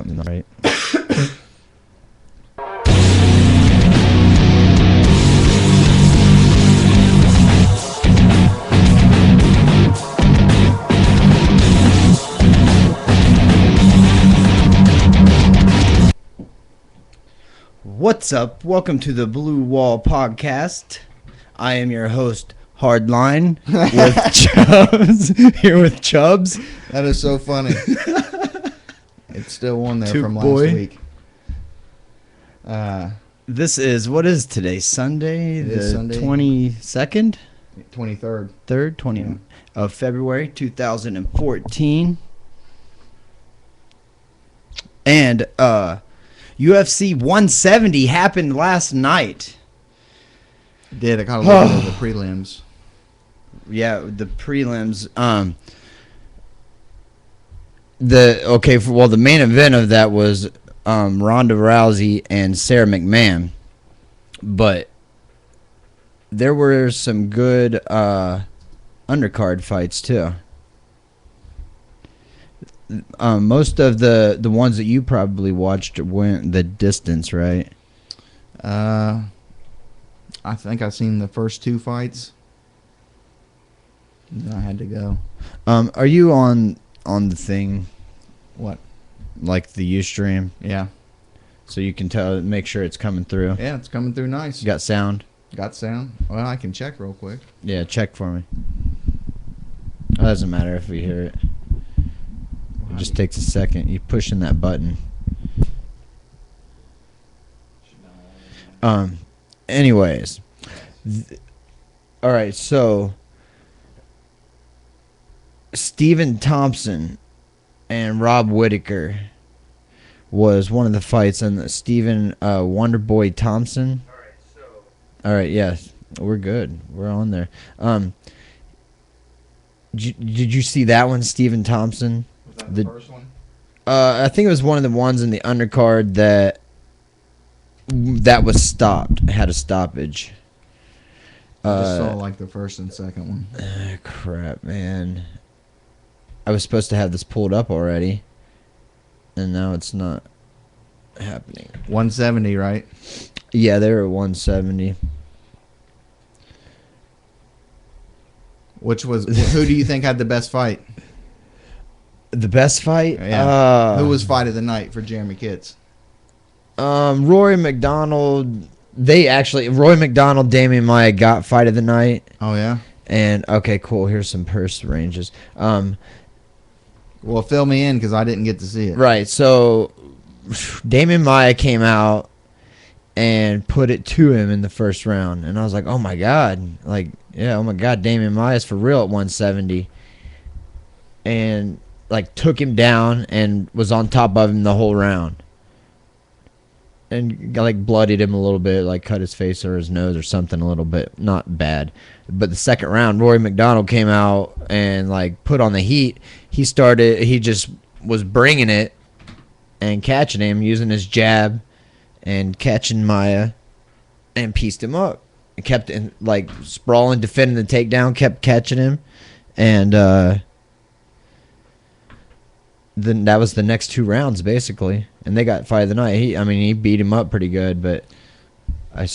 Right. What's up? Welcome to the Blue Wall Podcast. I am your host, Hardline, with Chubbs. Here with Chubbs. That is so funny. It's still one there Toot from last boy. week. This is, what is today? Sunday? It The is Sunday. 22nd? 23rd. 3rd? 20 Yeah. of February 2014. And UFC 170 happened last night. Did I kind of looked at the prelims? Yeah, the prelims. The main event of that was Ronda Rousey and Sarah McMahon, but there were some good undercard fights too. Most of the ones that you probably watched went the distance, right? I think I've seen the first two fights. Then I had to go. Are you on the thing, What? like the Ustream, Yeah. so you can make sure it's coming through? Yeah, it's coming through nice. You got sound? Got sound? Well, I can check real quick. Yeah, check for me. It doesn't matter if we hear it. It just takes a second. You pushing that button. Anyways. All right, so Stephen Thompson and Rob Whittaker was one of the fights, and Stephen Wonderboy Thompson. All right, yes, we're good. We're on there. Did you see that one, Stephen Thompson? Was that the first one? I think it was one of the ones in the undercard that was stopped. Had a stoppage. I just saw like the first and second one. Crap, man. I was supposed to have this pulled up already, and now it's not happening. 170, right? Yeah, they were at 170. Who do you think had the best fight? The best fight? Yeah. Who was fight of the night for Jeremy Kitts? Rory McDonald. Roy McDonald, Damian Maia got fight of the night. Oh, yeah? And, okay, cool. Here's some purse ranges. Well, fill me in because I didn't get to see it. Right, so Damian Maia came out and put it to him in the first round. And I was like, oh, my God. Oh, my God, Damian Maia's for real at 170. And, took him down and was on top of him the whole round. And, bloodied him a little bit, cut his face or his nose or something a little bit. Not bad. But the second round, Rory McDonald came out and, put on the heat. He just was bringing it and catching him, using his jab and catching Maia and pieced him up. And kept, sprawling, defending the takedown, kept catching him. And, then that was the next two rounds, basically. And they got fight of the night. He beat him up pretty good, but I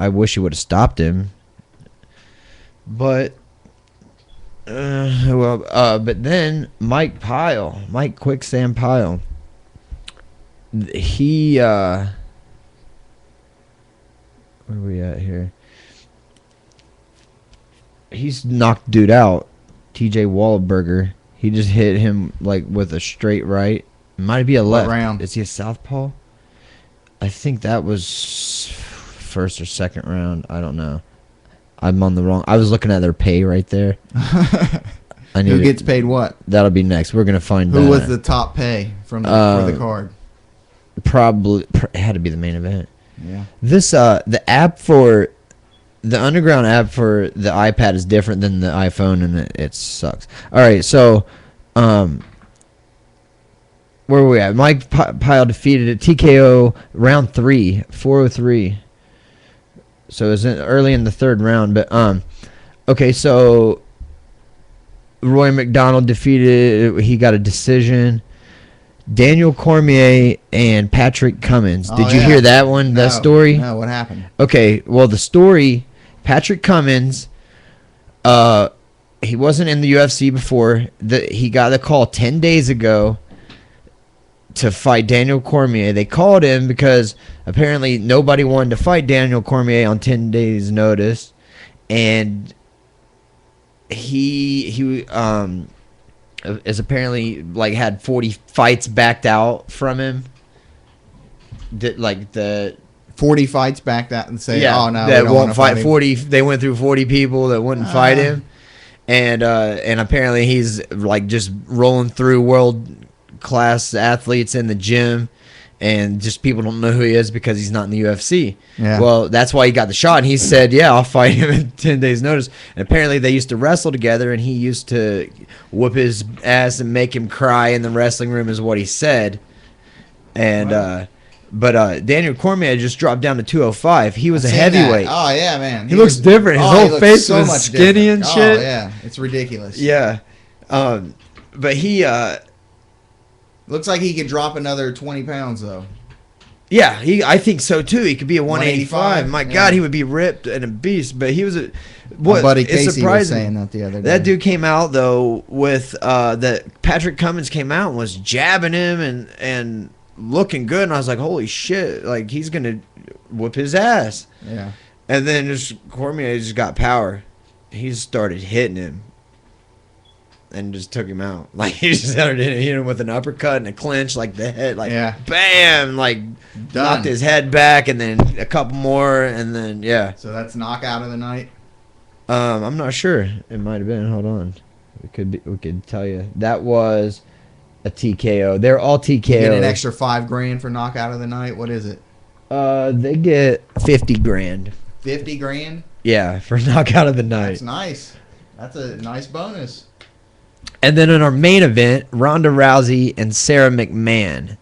wish he would have stopped him. But, but then Mike Quicksand Pyle, he, where are we at here? He's knocked dude out, TJ Wahlberger. He just hit him with a straight right. It might be a left. What round? Is he a southpaw? I think that was first or second round. I don't know. I'm on the wrong. I was looking at their pay right there. Who gets paid what? That'll be next. We're gonna find out. Who was the top pay for the card? Probably it had to be the main event. Yeah. This the app for the Underground app for the iPad is different than the iPhone, and it sucks. All right, so where were we at? Mike Pyle defeated at TKO round 3, 403. So it was early in the third round, but okay, so Roy McDonald defeated. He got a decision. Daniel Cormier and Patrick Cummins. Did you yeah. hear that one? No, That story? No, what happened? Okay, well, the story, Patrick Cummins, he wasn't in the UFC before. He got a call 10 days ago to fight Daniel Cormier. They called him because apparently nobody wanted to fight Daniel Cormier on 10 days notice, and he is apparently like had 40 fights backed out from him. Like the 40 fights back that and say, yeah, oh no, that we don't won't wanna fight him. 40. They went through 40 people that wouldn't fight him, and apparently he's like just rolling through world class athletes in the gym, and just people don't know who he is because he's not in the UFC. Yeah. Well, that's why he got the shot, and he said, "Yeah, I'll fight him in 10 days' notice." And apparently they used to wrestle together, and he used to whoop his ass and make him cry in the wrestling room, is what he said. And Wow. But Daniel Cormier just dropped down to 205. He was a Seen heavyweight. that. Oh yeah, man. He looks different. His he whole looks face was skinny different. and shit. Oh yeah, it's ridiculous. Yeah. But he Looks like he could drop another 20 pounds though. yeah, I think so too. He could be a 185. 185, My yeah. God, he would be ripped and a beast. But he was a My buddy it's Casey was surprising. saying that the other day. That dude came out though with that Patrick Cummins came out and was jabbing him and looking good, and I was like, holy shit, like he's gonna whoop his ass. Yeah. And then just Cormier just got power. He started hitting him and just took him out. Like he just started hitting him with an uppercut and a clinch, like the head, like Yeah. bam, like knocked his head back, and then a couple more, and then yeah. So that's knockout of the night. I'm not sure. It might have been. Hold on. We could tell you that was a TKO. They're all TKO. Get an extra $5,000 for knockout of the night. What is it? They get 50 grand. 50 grand. Yeah, for knockout of the night. That's nice. That's a nice bonus. And then in our main event, Ronda Rousey and Sarah McMahon.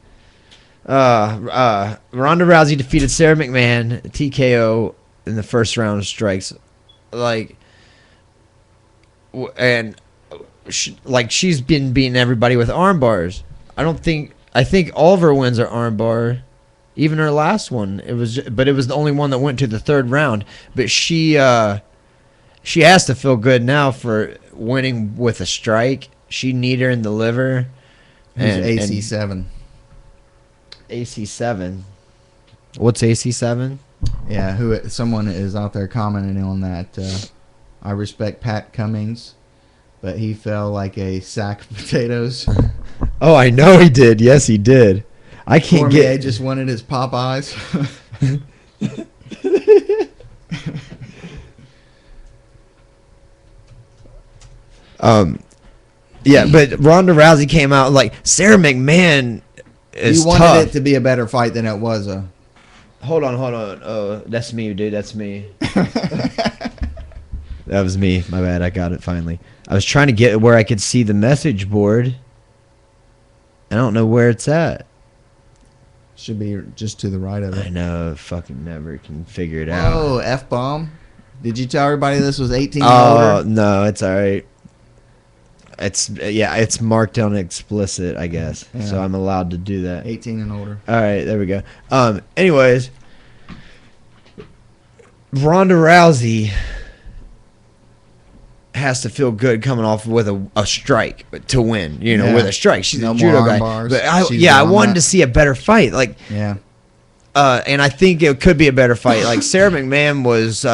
Ronda Rousey defeated Sarah McMahon TKO in the first round of strikes. She's been beating everybody with arm bars. I think all of her wins are arm bar. Even her last one, it was the only one that went to the third round. But she has to feel good now for winning with a strike. She kneed her in the liver. AC7. AC7. What's AC7? Yeah, someone is out there commenting on that. I respect Pat Cummings, but he fell like a sack of potatoes. Oh, I know he did. Yes, he did. I can't Cormier just wanted his Popeyes. Yeah, but Ronda Rousey came out like Sarah McMahon is He wanted tough. it to be a better fight than it was. Hold on. Oh, that's me, dude. That's me. That was me. My bad. I got it finally. I was trying to get where I could see the message board. I don't know where it's at. Should be just to the right of I it. know. Fucking never can figure it out. Oh, F-bomb. Did you tell everybody this was 18 and Oh, older? no. It's all right. It's marked on explicit, I guess. Yeah. So I'm allowed to do that. 18 and older. All right, there we go. Anyways, Ronda Rousey has to feel good coming off with a strike to win. You know, Yeah. with a strike, she's No a more judo arm guy. bars. But She's I doing wanted that. to see a better fight. Like, Yeah. and I think it could be a better fight. Like Sarah McMahon was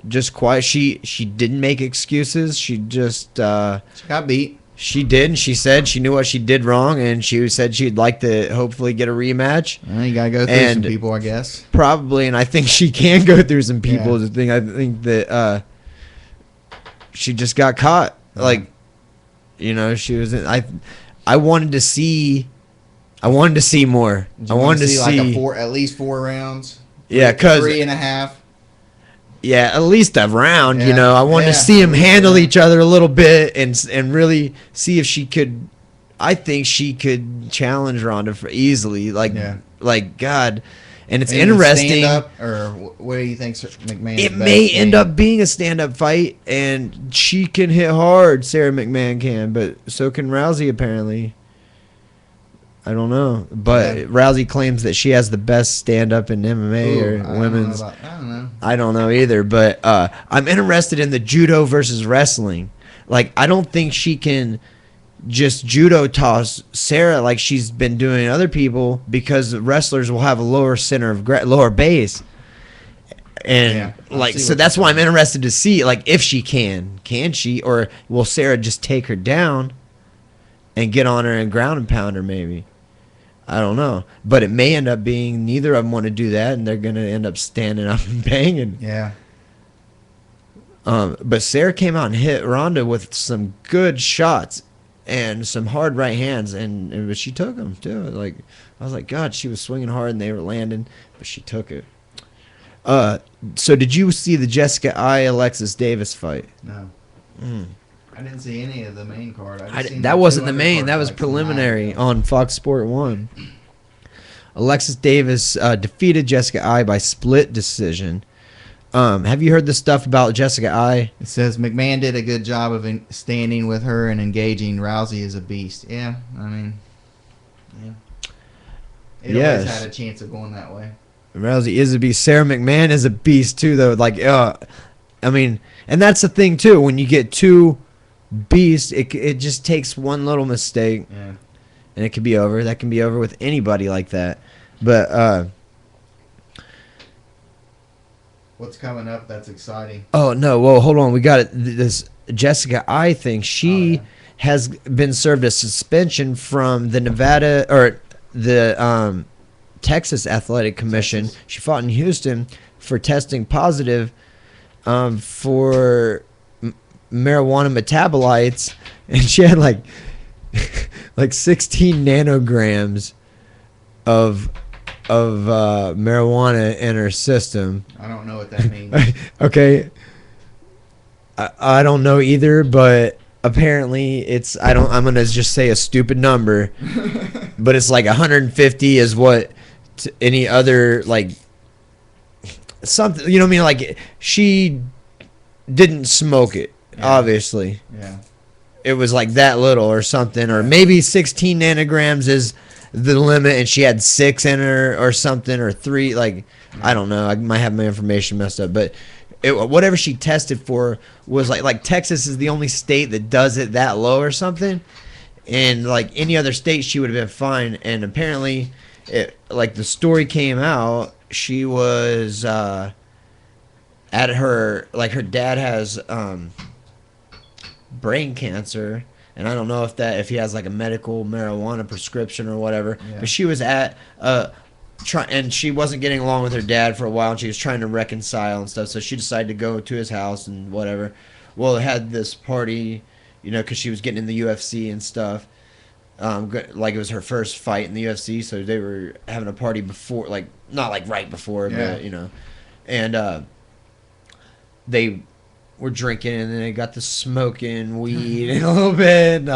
just quiet. She didn't make excuses. She just She got beat. she did. And she said she knew what she did wrong, and she said she'd like to hopefully get a rematch. You got to go through And- some people, I guess. Probably, and I think she can go through some people. Yeah. I think that she just got caught. Yeah. Like, you know, she was. I wanted to see. I wanted to see more. Did I you wanted to see see. like at least 4 rounds. Yeah, 'cause- 3.5. Yeah, at least a round. You Yeah. know, I wanted to Yeah, see them at least handle a each other a little bit and really see if she could. I think she could challenge Ronda for easily. Like, Yeah. like God, and it's Maybe interesting. Stand up, or what do you think McMahon? It may end up being a stand-up fight, and she can hit hard. Sarah McMahon can, but so can Rousey apparently. I don't know, but Yeah. Rousey claims that she has the best stand-up in MMA Ooh, or women's. I don't know. I don't know either, but I'm interested in the judo versus wrestling. Like, I don't think she can just judo toss Sarah like she's been doing other people, because wrestlers will have a lower center of lower base, and Yeah, I like see so what that's you're why I'm saying. interested to see like if she can she, or will Sarah just take her down and get on her and ground and pound her maybe. I don't know, but it may end up being neither of them want to do that, and they're gonna end up standing up and banging. Yeah. But Sarah came out and hit Ronda with some good shots and some hard right hands, but she took them too. Like, I was like, God, she was swinging hard and they were landing, but she took it. So did you see the Jessica Alexis Davis fight? No. Mm. I didn't see any of the main card. That wasn't the main. That was preliminary on Fox Sport 1. Alexis Davis defeated Jessica I by split decision. Have you heard the stuff about Jessica I? It says McMahon did a good job of standing with her and engaging. Rousey is a beast. Yeah, I mean, yeah. It always Yes. had a chance of going that way. Rousey is a beast. Sarah McMahon is a beast too, though. Like, I mean, and that's the thing too. When you get two beasts, it just takes one little mistake, Yeah. and it can be over. That can be over with anybody like that. But What's coming up? That's exciting. oh no, well, hold on. We got it. This Jessica I think she Oh, yeah. has been served a suspension from the Nevada or the Texas Athletic Commission. Texas. She fought in Houston for testing positive for marijuana metabolites, and she had like 16 nanograms of marijuana in her system. I don't know what that means. Okay, I don't know either, but apparently it's I'm gonna just say a stupid number, but it's like 150 is what any other like something, you know what I mean? Like, she didn't smoke it, Yeah. obviously. Yeah. It was like that little or something, or maybe 16 nanograms is the limit, and she had 6 in her or something, or 3. Like, I don't know. I might have my information messed up, but whatever she tested for was like Texas is the only state that does it that low or something, and like any other state she would have been fine. And apparently, like the story came out, she was at her dad has brain cancer, and I don't know if he has like a medical marijuana prescription or whatever. Yeah. But she was at and she wasn't getting along with her dad for a while, and she was trying to reconcile and stuff. So she decided to go to his house and whatever. Well, it had this party, because she was getting in the UFC and stuff. Like it was her first fight in the UFC, so they were having a party before, like not like right before, Yeah. but and they were drinking, and then they got to smoking weed and a little bit,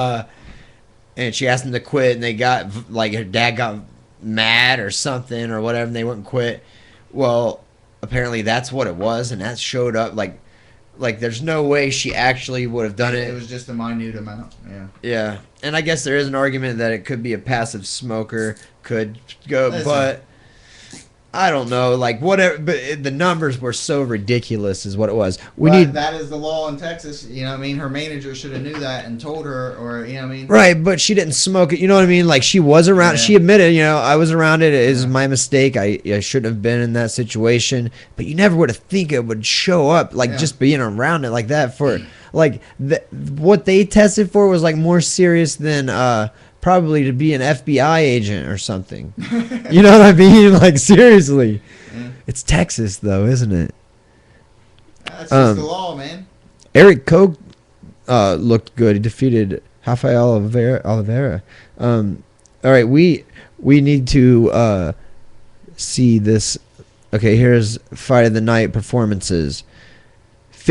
and she asked them to quit, and they got like her dad got mad or something or whatever, and they wouldn't quit. Well, apparently that's what it was, and that showed up like there's no way she actually would have done it. It was just a minute amount. Yeah. Yeah, and I guess there is an argument that it could be a passive smoker, could go, Listen. but I don't know, like whatever. But the numbers were so ridiculous, is what it was. That is the law in Texas. You know what I mean? Her manager should have knew that and told her, or you know what I mean? Right, but she didn't smoke it. You know what I mean? Like, she was around. Yeah. She admitted, I was around it. It is Yeah. my mistake. I shouldn't have been in that situation. But you never would have think it would show up, like Yeah. just being around it like that. For like what they tested for was like more serious than probably to be an FBI agent or something. You know what I mean? Like, seriously, Yeah. it's Texas though, isn't it? That's just the law, man. Eric Koch looked good. He defeated Rafael Oliveira. All right, we need to see this. Okay, here's Fight of the Night performances.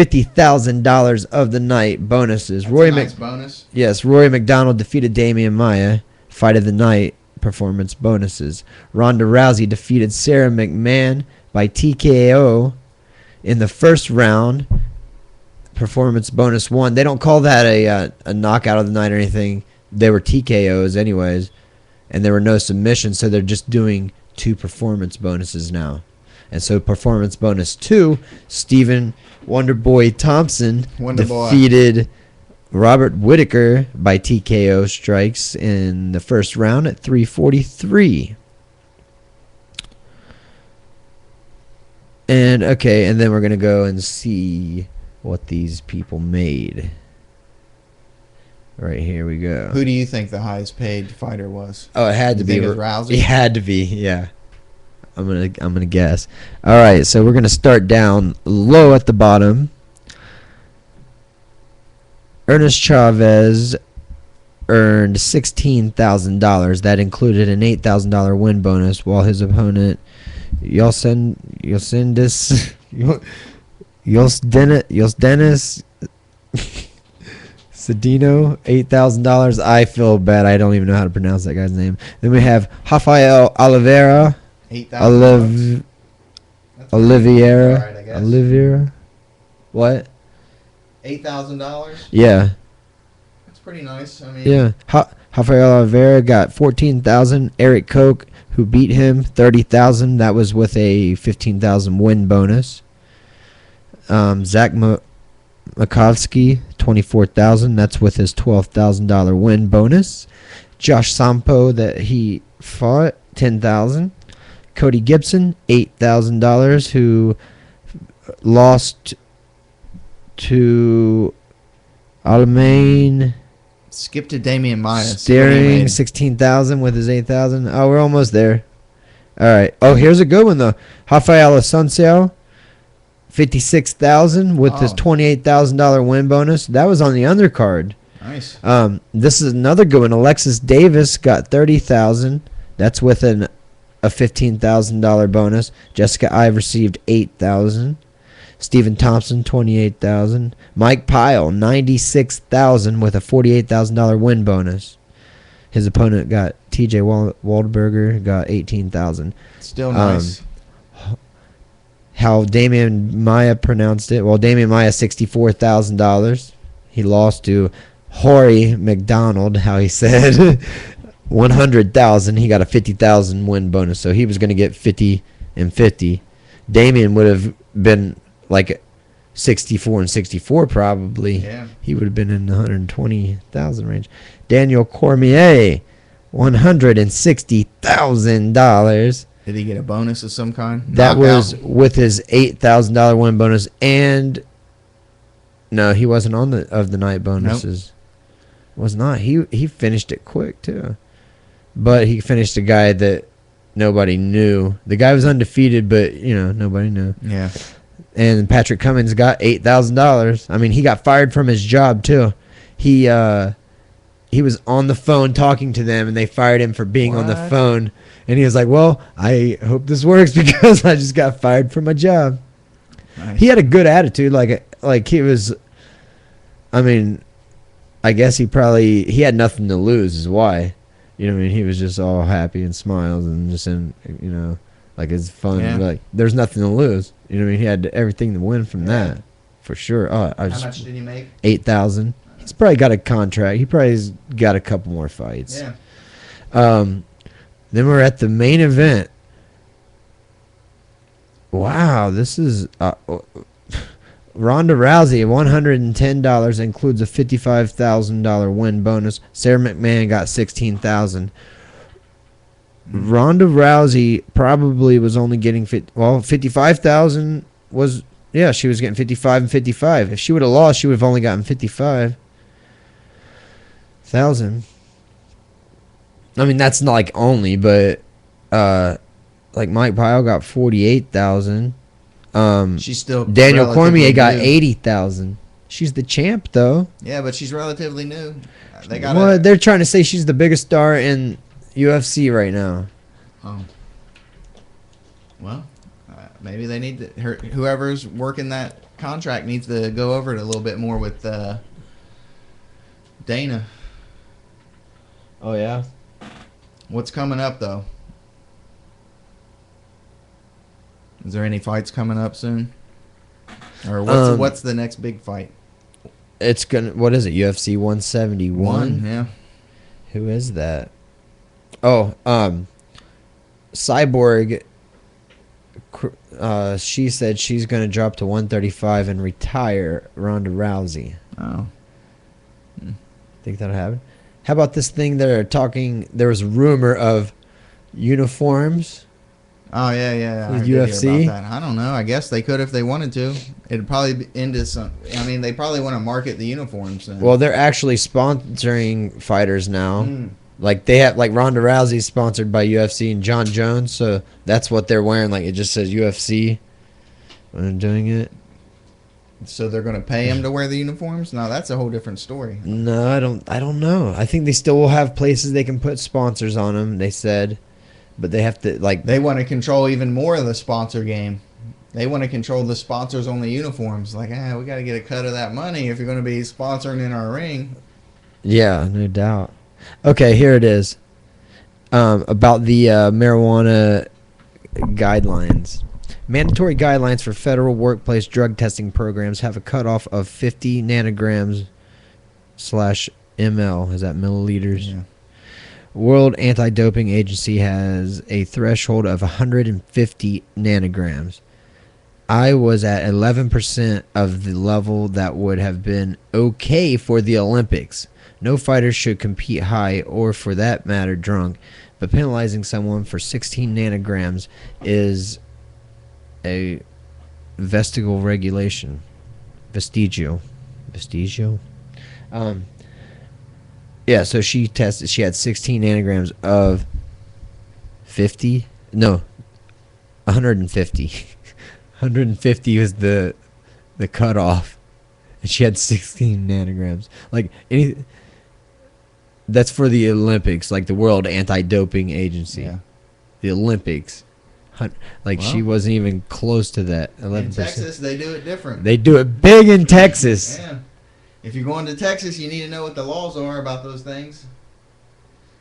$50,000 of the night bonuses. That's a nice bonus. Yes, Rory McDonald defeated Damian Maia. Fight of the Night performance bonuses. Ronda Rousey defeated Sarah McMahon by TKO in the first round. Performance bonus 1. They don't call that a knockout of the night or anything. They were TKOs anyways. and there were no submissions, so they're just doing 2 performance bonuses now. And so performance bonus 2, Stephen Wonderboy Thompson defeated Robert Whitaker by TKO strikes in the first round at 343. And then we're going to go and see what these people made. Right, here we go. Who do you think the highest paid fighter was? Oh, it had to be Rousey. It had to be, yeah. I'm gonna guess. All right, so we're gonna start down low at the bottom. Ernest Chavez earned $16,000. That included an $8,000 win bonus, while his opponent Yosendis Cedino, $8,000. I feel bad. I don't even know how to pronounce that guy's name. Then we have Rafael Oliveira. $8,000. Oliveira. What? $8,000. Yeah. That's pretty nice. I mean. Yeah. Rafael Oliveira got $14,000. Eric Koch, who beat him, $30,000. That was with a $15,000 win bonus. Zach Makovsky, $24,000. That's with his $12,000 win bonus. Josh Sampo, that he fought, $10,000. Cody Gibson, $8,000, who lost to Almain. Skip to Damian Maia. Steering, $16,000 with his $8,000. Oh, we're almost there. All right. Oh, here's a good one though. Rafael Asuncion, $56,000 with his $28,000 win bonus. That was on the undercard. Nice. This is another good one. Alexis Davis got $30,000. That's with a $15,000 bonus. Jessica Ive received $8,000. Stephen Thompson, $28,000. Mike Pyle, $96,000 with a $48,000 win bonus. His opponent got T.J. Waldberger, got $18,000. Still nice. How Damian Maia pronounced it. Well, Damian Maia, $64,000. He lost to Rory McDonald, how he said. $100,000. He got a $50,000 win bonus, so he was going to get 50 and 50. Damian would have been like 64 and 64 probably. Yeah. He would have been in the 120,000 range. Daniel Cormier, $160,000. Did he get a bonus of some kind? That was with his $8,000 win bonus, and no, he wasn't on the night bonuses. Nope. Was not. He finished it quick too, but he finished a guy that nobody knew. The guy was undefeated, but nobody knew. Yeah. And Patrick Cummins got $8,000. I mean, he got fired from his job too. He was on the phone talking to them, and they fired him for being on the phone. And he was like, "Well, I hope this works because I just got fired from my job." Nice. He had a good attitude, like he was. I mean, I guess he had nothing to lose, is why. You know what I mean? He was just all happy and smiles and just like it's fun. Yeah. Like there's nothing to lose. You know what I mean? He had everything to win from that, for sure. How much did he make? $8,000. He's probably got a contract. He probably's got a couple more fights. Yeah. Then we're at the main event. Wow, this is Ronda Rousey, $110, includes a $55,000 win bonus. Sarah McMahon got $16,000. Ronda Rousey probably was only getting $55,000 was she was getting 55 and 55. If she would have lost, she would have only gotten 55,000. I mean, that's not like only, but like Mike Pyle got 48,000. She's still Daniel Cormier got 80,000. She's the champ though. Yeah, but she's relatively new. They're trying to say she's the biggest star in UFC right now. Oh. Well, maybe they need to. Whoever's working that contract needs to go over it a little bit more with Dana. Oh yeah. What's coming up though? Is there any fights coming up soon? Or what's the next big fight? It's what is it? UFC 171. Yeah. Who is that? Oh, Cyborg. She said she's gonna drop to 135 and retire Ronda Rousey. Oh. Think that'll happen? How about this thing? They're talking. There was a rumor of uniforms. Oh yeah. With I did hear UFC? about that. I don't know. I guess they could if they wanted to. It'd probably be into some. I mean, they probably want to market the uniforms. Then. Well, they're actually sponsoring fighters now. Mm. Like they have, like Ronda Rousey's sponsored by UFC and John Jones, so that's what they're wearing. Like it just says UFC when they're doing it. So they're going to pay him to wear the uniforms? No, that's a whole different story. No, I don't know. I think they still will have places they can put sponsors on them. They said, but they have to like. They want to control even more of the sponsor game. They want to control the sponsors on the uniforms. Like, we got to get a cut of that money if you're going to be sponsoring in our ring. Yeah, no doubt. Okay, here it is. About the marijuana guidelines. Mandatory guidelines for federal workplace drug testing programs have a cutoff of 50 nanograms / ml. Is that milliliters? Yeah. World Anti-Doping Agency has a threshold of 150 nanograms. I was at 11% of the level that would have been okay for the Olympics. No fighter should compete high or, for that matter, drunk, but penalizing someone for 16 nanograms is a vestigial regulation. Vestigial. Yeah, so she tested. She had 16 nanograms of 50. No, 150. 150 was the cutoff, and she had 16 nanograms. Like any. That's for the Olympics, like the World Anti-Doping Agency. Yeah. The Olympics. Like she wasn't even close to that. 11%. In Texas, they do it different. They do it big in Texas. Yeah. If you're going to Texas, you need to know what the laws are about those things.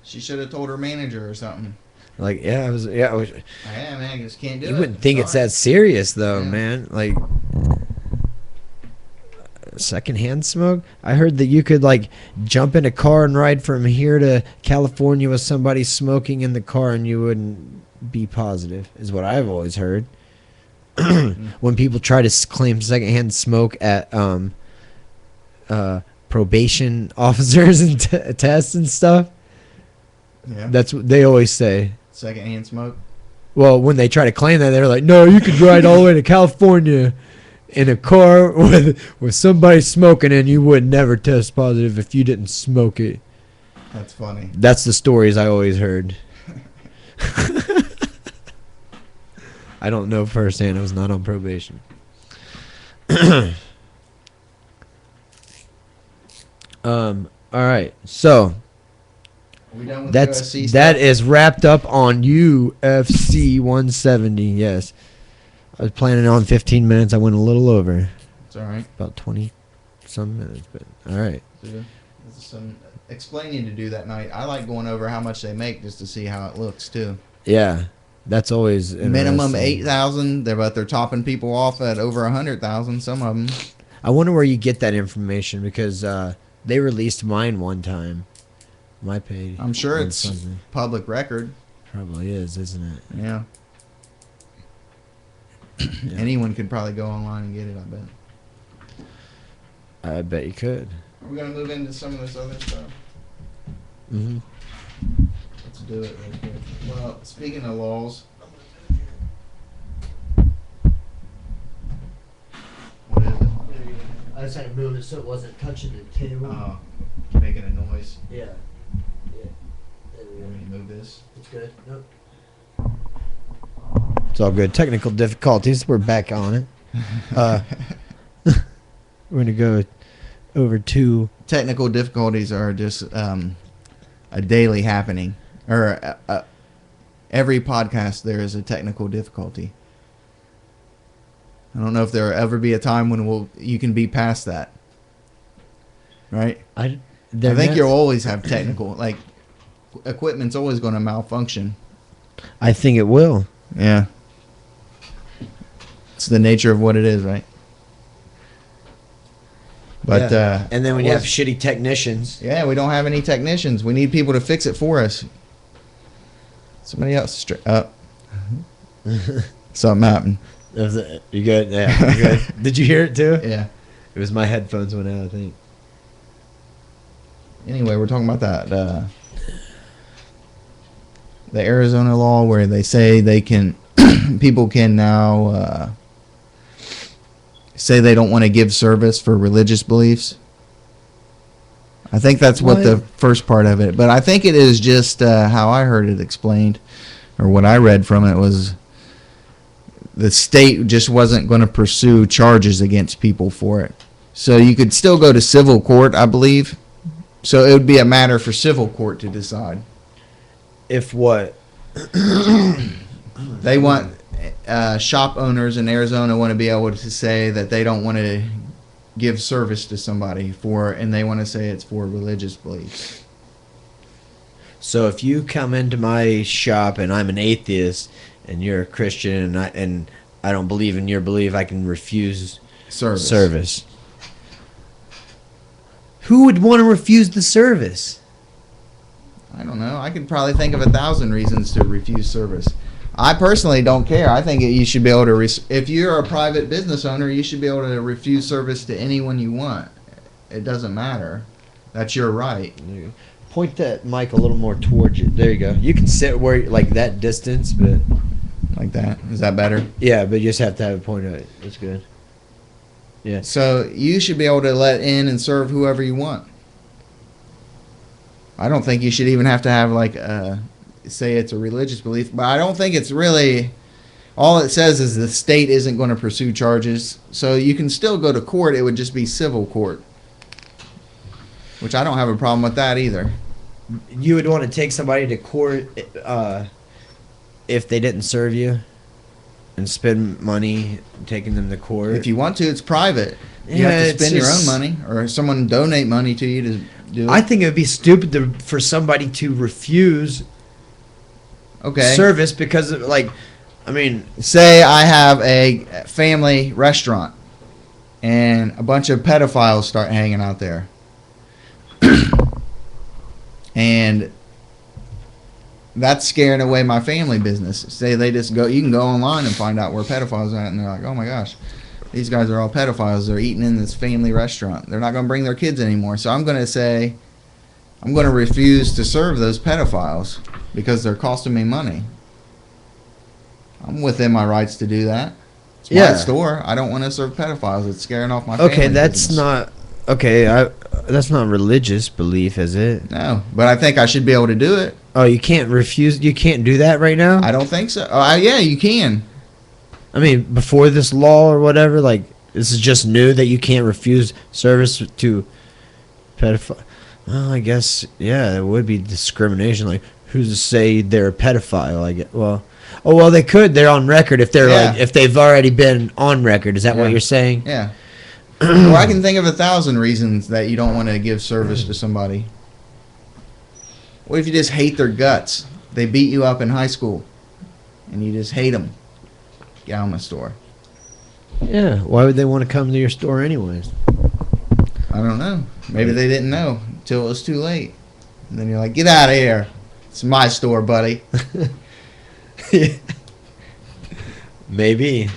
She should have told her manager or something. Like, Yeah, man, I just can't do it. You wouldn't think it's Sorry. that serious, though, Yeah. man. Like, secondhand smoke? I heard that you could, like, jump in a car and ride from here to California with somebody smoking in the car and you wouldn't be positive, is what I've always heard. When people try to claim secondhand smoke at probation officers and tests and stuff, Yeah. that's what they always say. Secondhand smoke. Well, when they try to claim that, they're like, no, you could ride all the way to California in a car with somebody smoking and you would never test positive if you didn't smoke it. That's funny. That's the stories I always heard. I don't know firsthand. I was not on probation. All right. So Are we done with UFC that stuff? is wrapped up on UFC 170. Yes. I was planning on 15 minutes. I went a little over. It's all right. About 20 some minutes, but all right. There's some explaining to do that night. I like going over how much they make just to see how it looks too. Yeah. That's always Minimum interesting. 8,000. They're topping people off at over 100,000. Some of them. I wonder where you get that information because they released mine one time. My page. I'm sure on it's something. public record. Probably is, isn't it? Yeah. Yeah. Anyone could probably go online and get it. I bet. I bet you could. Are we gonna move into some of this other stuff? Mm-hmm. Let's do it real quick. Well, speaking of laws, what is it? I just had to move it so it wasn't touching the table. Oh, making a noise. Yeah. Yeah. There we Let me move this. It's good. Nope. It's all good. Technical difficulties. We're back on it. We're going to go over to... Technical difficulties are just a daily happening. Or every podcast there is a technical difficulty. I don't know if there will ever be a time when you can be past that. Right? I think you'll always have technical, like, equipment's always going to malfunction. I think it will. Yeah. It's the nature of what it is, right? But Yeah. And then when you have shitty technicians... yeah, we don't have any technicians. We need people to fix it for us. Somebody else straight up. Something happened. You good? Yeah. You good? Did you hear it too? Yeah. It was my headphones went out, I think. Anyway, we're talking about that. The Arizona law where they say they can, people can now say they don't want to give service for religious beliefs. I think that's what the first part of it. But I think it is just how I heard it explained, or what I read from it was the state just wasn't going to pursue charges against people for it. So you could still go to civil court, I believe. So it would be a matter for civil court to decide. If what? They want shop owners in Arizona want to be able to say that they don't want to give service to somebody and they want to say it's for religious beliefs. So if you come into my shop and I'm an atheist and you're a Christian and I don't believe in your belief, I can refuse service. Who would want to refuse the service? I don't know. I could probably think of 1,000 reasons to refuse service. I personally don't care. I think you should be able to, if you're a private business owner, you should be able to refuse service to anyone you want. It doesn't matter. That's your right. Point that mic a little more towards you. There you go. You can sit where like that distance, but like that. Is that better? Yeah, but you just have to have a point of it. That's good. Yeah. So you should be able to let in and serve whoever you want. I don't think you should even have to have like say it's a religious belief, but I don't think it's really. All it says is the state isn't going to pursue charges, so you can still go to court. It would just be civil court, which I don't have a problem with that either. You would want to take somebody to court if they didn't serve you, and spend money taking them to court. If you want to, it's private. You have to spend your own money, or someone donate money to you to do it. I think it would be stupid for somebody to refuse service because, like, I mean... Say I have a family restaurant, and a bunch of pedophiles start hanging out there. And that's scaring away my family business. Say they just go, you can go online and find out where pedophiles are at, and they're like, oh my gosh, these guys are all pedophiles. They're eating in this family restaurant. They're not going to bring their kids anymore. So I'm going to say, I'm going to refuse to serve those pedophiles because they're costing me money. I'm within my rights to do that. It's my store. I don't want to serve pedophiles. It's scaring off my family. Okay, that's not... Okay, that's not religious belief, is it? No, but I think I should be able to do it. Oh, you can't refuse? You can't do that right now? I don't think so. Yeah, you can. I mean, before this law or whatever, like, this is just new that you can't refuse service to pedophile. Well, I guess, yeah, it would be discrimination. Like, who's to say they're a pedophile? I guess. Well, they could. They're on record if they're like if they've already been on record. Is that what you're saying? Yeah. Well, I can think of 1,000 reasons that you don't want to give service to somebody. What if you just hate their guts? They beat you up in high school, and you just hate them. Get out of my store. Yeah. Why would they want to come to your store anyways? I don't know. Maybe they didn't know until it was too late. And then you're like, get out of here. It's my store, buddy. Maybe.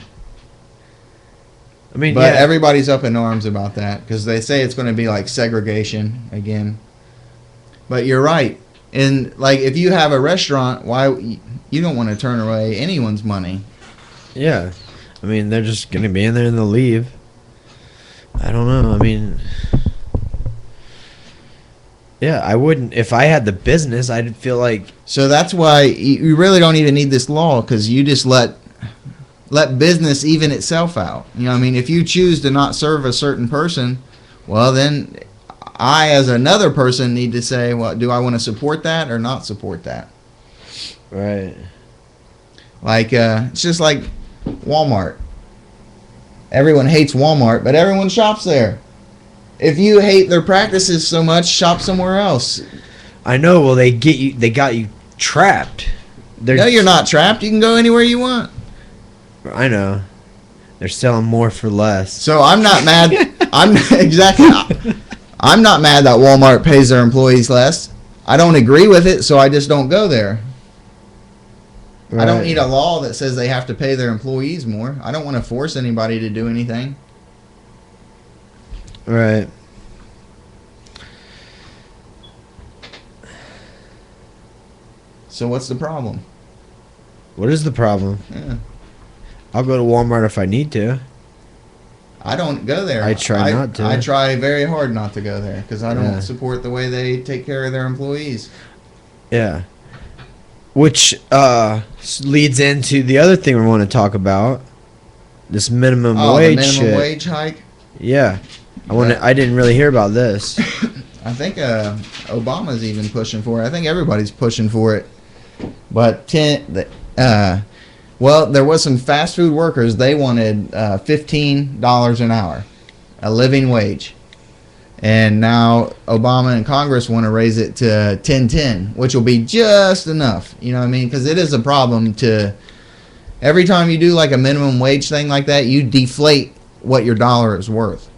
I mean, but everybody's up in arms about that because they say it's going to be like segregation again. But you're right. And like, if you have a restaurant, why you don't want to turn away anyone's money? Yeah, I mean, they're just going to be in there and they'll leave. I don't know. I mean, yeah, I wouldn't. If I had the business, I'd feel like. So that's why you really don't even need this law because you just let business even itself out. You know what I mean? If you choose to not serve a certain person, well, then I, as another person, need to say, well, do I want to support that or not support that? Right. Like, it's just like Walmart. Everyone hates Walmart, but everyone shops there. If you hate their practices so much, shop somewhere else. I know. Well, they got you trapped. No, you're not trapped. You can go anywhere you want. I know. They're selling more for less. So I'm not mad. I'm not mad that Walmart pays their employees less. I don't agree with it, so I just don't go there. I don't Right. need a law that says they have to pay their employees more. I don't want to force anybody to do anything. Right. So what's the problem? What is the problem? Yeah. I'll go to Walmart if I need to. I don't go there. I try not to. I try very hard not to go there because I don't Yeah. support the way they take care of their employees. Yeah. Which leads into the other thing we want to talk about. This minimum wage the minimum shit. wage hike. Yeah. I didn't really hear about this. I think Obama's even pushing for it. I think everybody's pushing for it. But well, there was some fast food workers. They wanted $15 an hour, a living wage, and now Obama and Congress want to raise it to $10.10, which will be just enough. You know what I mean? Because it is a problem to every time you do like a minimum wage thing like that, you deflate what your dollar is worth.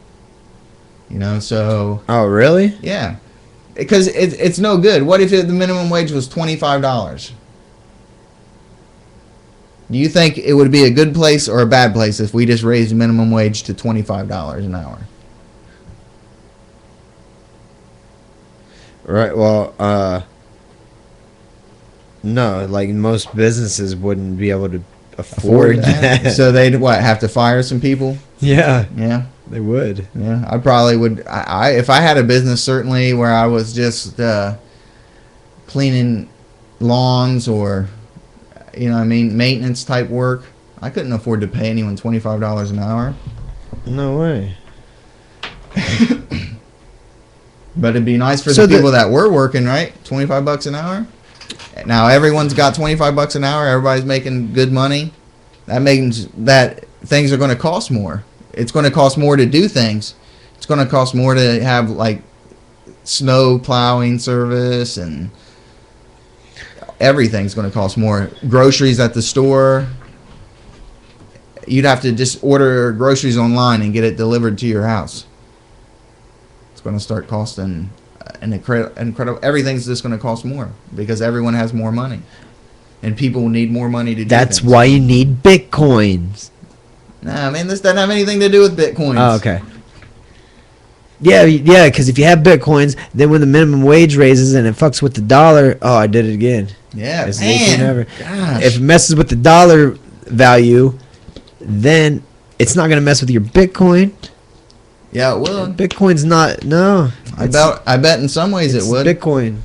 You know, so Oh, really? yeah, because it's no good. What if the minimum wage was $25? Do you think it would be a good place or a bad place if we just raised minimum wage to $25 an hour? Right. Well, no, like most businesses wouldn't be able to afford that. So they'd have to fire some people? Yeah, Yeah, they would. yeah. I probably would. I if I had a business certainly where I was just cleaning lawns or you know what I mean maintenance type work, I couldn't afford to pay anyone $25 an hour. No way. But it'd be nice for So the people that were working, right? $25 an hour. Now everyone's got $25 an hour. Everybody's making good money. That means that things are going to cost more. It's going to cost more to do things. It's going to cost more to have like snow plowing service and everything's going to cost more. Groceries at the store. You'd have to just order groceries online and get it delivered to your house. It's going to start costing an incredible. Everything's just going to cost more because everyone has more money, and people need more money to do That's things. why you need bitcoins. Nah, man, this doesn't have anything to do with bitcoins. Oh, okay. Yeah, because if you have bitcoins, then when the minimum wage raises and it fucks with the dollar, oh, I did it again. Yeah, It's the issue man. never. Gosh. If it messes with the dollar value, then it's not going to mess with your Bitcoin. Yeah, it will. Bitcoin's not, no. I bet in some ways it would. Bitcoin.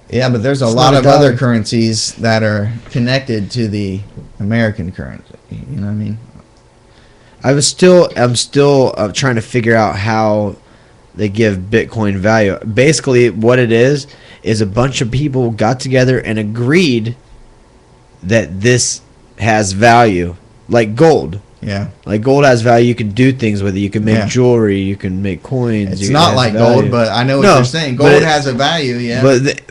Yeah, but there's a It's lot not a of other dollar. currencies that are connected to the American currency. You know what I mean? I'm still trying to figure out how they give Bitcoin value. Basically, what it is a bunch of people got together and agreed that this has value, like gold. Yeah. Like gold has value. You can do things with it. You can make Yeah. jewelry. You can make coins. It's you- it not has like value. gold, but I know what No, you're saying. but Gold it- has a value, yeah.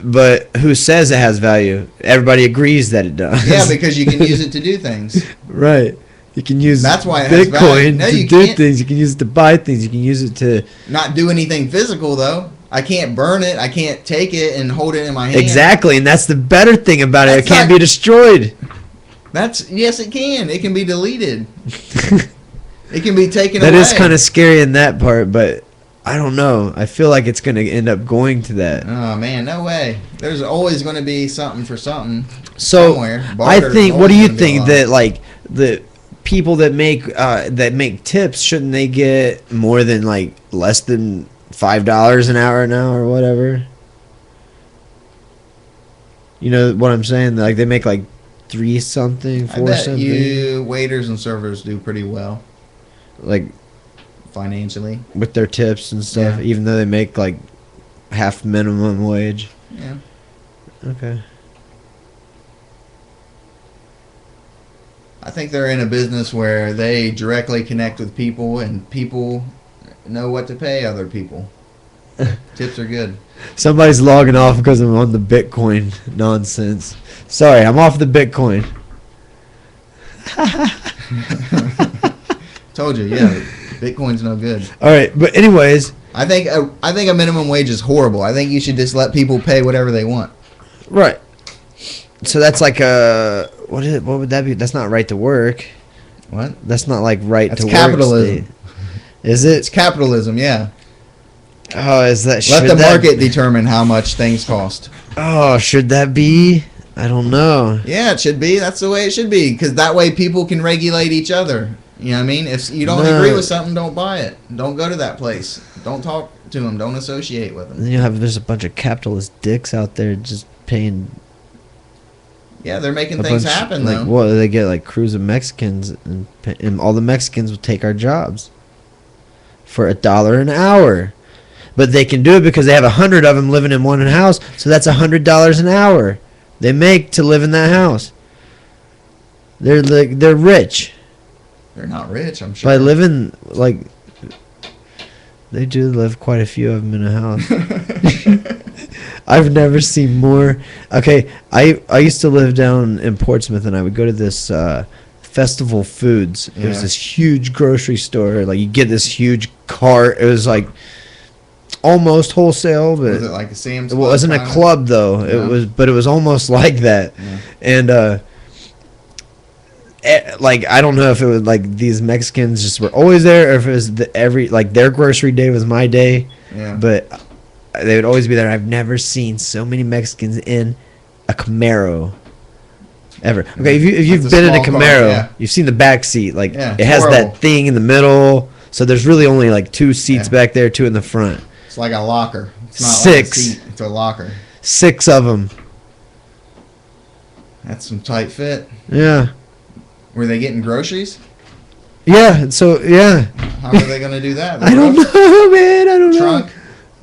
But who says it has value? Everybody agrees that it does. Yeah, because you can use it to do things. right. You can use That's why it has value. Bitcoin No, to you do can't. things. You can use it to buy things. You can use it to Not do anything physical, though. I can't burn it. I can't take it and hold it in my hand. exactly, and that's the better thing about it. That's It can't not- be destroyed. Yes, it can. It can be deleted. It can be taken That away. is kind of scary in that part, but I don't know. I feel like it's going to end up going to that. Oh man, no way. There's always going to be something for something. So somewhere. I Barter's think. What always do you gonna be think alive. that like the people that make tips, shouldn't they get more than like less than $5 an hour now or whatever? You know what I'm saying? Like they make like 3 something, I 4 bet something. you waiters and servers do pretty well Like financially. with their tips and stuff, Yeah. even though they make like half minimum wage. Yeah. Okay. I think they're in a business where they directly connect with people and people know what to pay other people. Tips are good. Somebody's logging off because I'm on the Bitcoin nonsense. Sorry, I'm off the Bitcoin. Told you, yeah. Bitcoin's no good. All right, but anyways, I think a minimum wage is horrible. I think you should just let people pay whatever they want. right. So that's like a what is it? What would that be? That's not right to work. What? That's not like right That's to capitalism. work. Is It's it? capitalism, yeah. Oh, is that? Let should the that- market determine how much things cost. Oh, should that be? I don't know. Yeah, it should be. That's the way it should be. Because that way people can regulate each other. You know what I mean? If you don't No. agree with something, don't buy it. Don't go to that place. Don't talk to them. Don't associate with them. Then you have there's a bunch of capitalist dicks out there just paying Yeah, they're making a things bunch. happen, Like though. what? They get like crews of Mexicans, and all the Mexicans will take our jobs for $1 an hour. But they can do it because they have 100 of them living in one house, so that's $100 an hour they make to live in that house. They're rich They're not rich, I'm sure. by living like they do live quite a few of them in a house. I've never seen more. Okay, I used to live down in Portsmouth, and I would go to this Festival Foods. It was Yeah. this huge grocery store. Like you get this huge cart. It was like almost wholesale, but Was it like a Sam's it wasn't a kind of? club though. Yeah. But it was almost like that. Yeah. And like I don't know if it was like these Mexicans just were always there, or if it was their grocery day was my day. Yeah. But they would always be there. I've never seen so many Mexicans in a Camaro ever. Okay, if you've That's a been in a small car, Camaro, yeah. you've seen the back seat. Like Yeah, it has horrible. that thing in the middle. So there's really only like 2 seats Yeah. back there, 2 in the front. It's like a locker. It's not 6. like a seat. It's a locker. 6 of them. That's some tight fit. Yeah. Were they getting groceries? Yeah. So yeah. How are they going to do that? The I don't roof? know, man. I don't Trunk? know.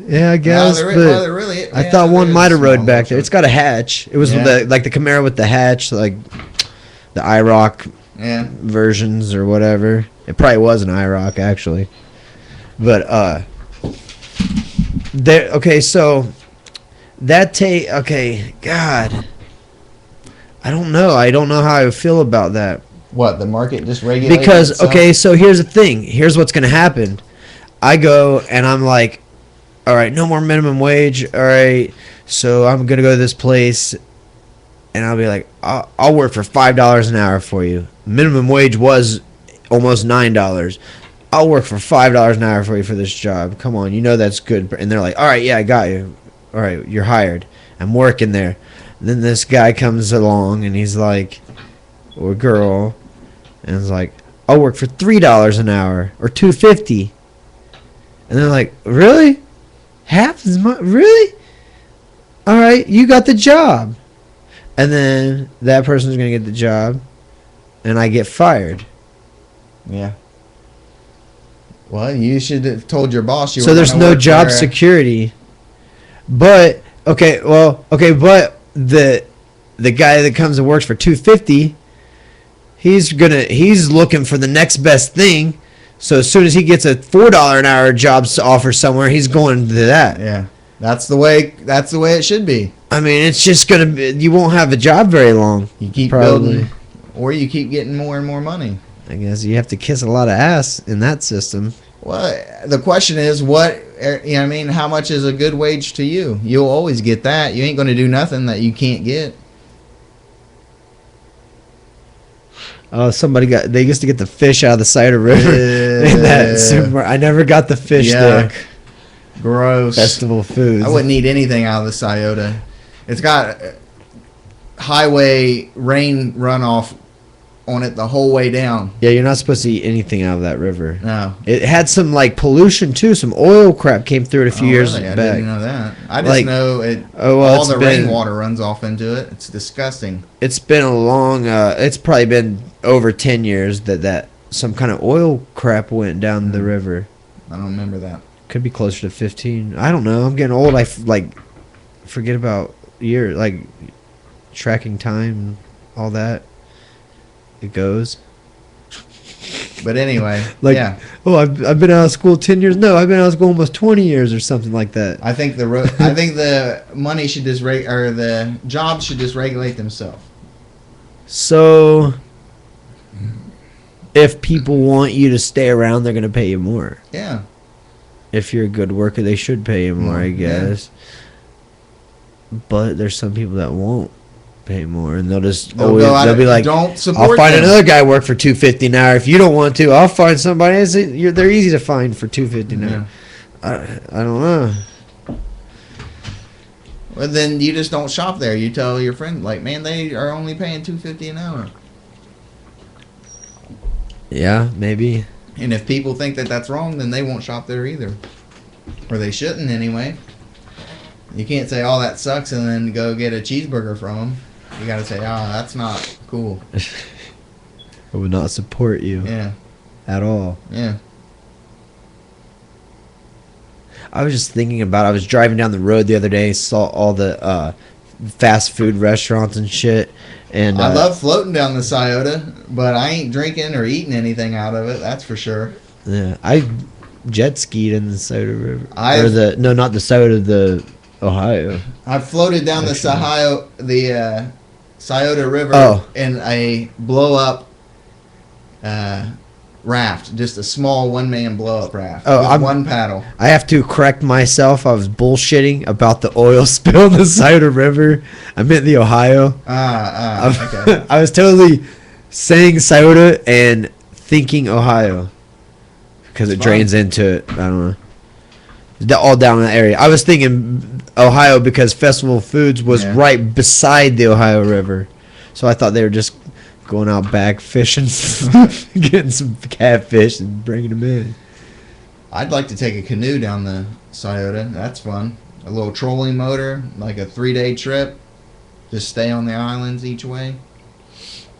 Yeah, I No, guess. they're, but well, they're really, I yeah, thought one there might is a have rode small back there. trunk. It's got a hatch. It was Yeah. the Camaro with the hatch, like the IROC Yeah. versions or whatever. It probably was an IROC actually. But there. Okay, so that okay, God, I don't know. I don't know how I feel about that. What, the market just regulates Because itself? okay, so here's the thing. Here's what's gonna happen. I go and I'm like, all right, no more minimum wage. All right, so I'm gonna go to this place, and I'll be like, I'll work for $5 an hour for you. Minimum wage was almost $9. I'll work for $5 an hour for you for this job. Come on, you know that's good. And they're like, all right, yeah, I got you. All right, you're hired. I'm working there. Then this guy comes along and he's like, or girl, and it's like, I'll work for $3 an hour or $2.50. And they're like, really? Half as much? Really? All right, you got the job. And then that person's gonna get the job, and I get fired. Yeah. Well, you should have told your boss you So were there's gonna no work job there. security. But but the guy that comes and works for $2.50, he's looking for the next best thing. So as soon as he gets a $4 an hour job offer somewhere, he's going to that. Yeah. That's the way it should be. I mean, it's just gonna be, you won't have a job very long. You keep Probably. building, or you keep getting more and more money. I guess you have to kiss a lot of ass in that system. Well, the question is, you know what I mean? How much is a good wage to you? You'll always get that. You ain't going to do nothing that you can't get. Oh, they used to get the fish out of the cider river in that supermarket. I never got the fish there. Yuck. Gross. Festival Foods. I wouldn't eat anything out of the Scioto. It's got highway rain runoff on it the whole way down. Yeah, you're not supposed to eat anything out of that river. No. It had some like pollution too. Some oil crap came through it a few years really? I back. didn't know that. I just Like, know it. oh, well, all it's the been- rainwater runs off into it. It's disgusting. It's been a long. It's probably been over 10 years that some kind of oil crap went down the river. I don't remember that. Could be closer to 15. I don't know. I'm getting old. I forget about years, like tracking time and all that. It goes. But anyway, Like, yeah. oh, I've been out of school 10 years. No, I've been out of school almost 20 years or something like that. I think the money should just or the jobs should just regulate themselves. So, if people want you to stay around, they're going to pay you more. Yeah. If you're a good worker, they should pay you more, I Yeah. guess. But there's some people that won't. pay more, and they'll just They'll always go out they'll be and like, don't I'll support find them. another guy work for $2.50 an hour. If you don't want to, I'll find somebody. They're easy to find for $2.50 an hour. I don't know. Well, then you just don't shop there. You tell your friend, like, man, they are only paying $2.50 an hour. Yeah, maybe. And if people think that that's wrong, then they won't shop there either, or they shouldn't anyway. You can't say, "Oh, that sucks," and then go get a cheeseburger from them. You got to say, "Oh, that's not cool." I would not support you Yeah, at all. yeah. I was just thinking about. I was driving down the road the other day, saw all the fast food restaurants and shit, and I love floating down the Scioto, but I ain't drinking or eating anything out of it. That's for sure. Yeah, I jet skied in the Soda River. I've- Not the Soda, the Ohio. I've floated down the Scioto River Oh. in a blow up raft, just a small one man blow up raft. Oh, with I'm- one paddle. I have to correct myself. I was bullshitting about the oil spill in the Soda River. I meant the Ohio. Okay. I was totally saying Soda and thinking Ohio because it It's drains into it. I don't know. All down in that area. I was thinking Ohio because Festival Foods was Yeah. right beside the Ohio River, so I thought they were just going out back fishing, getting some catfish and bringing them in. I'd like to take a canoe down the Scioto. That's fun. A little trolling motor, like a 3-day trip. Just stay on the islands each way.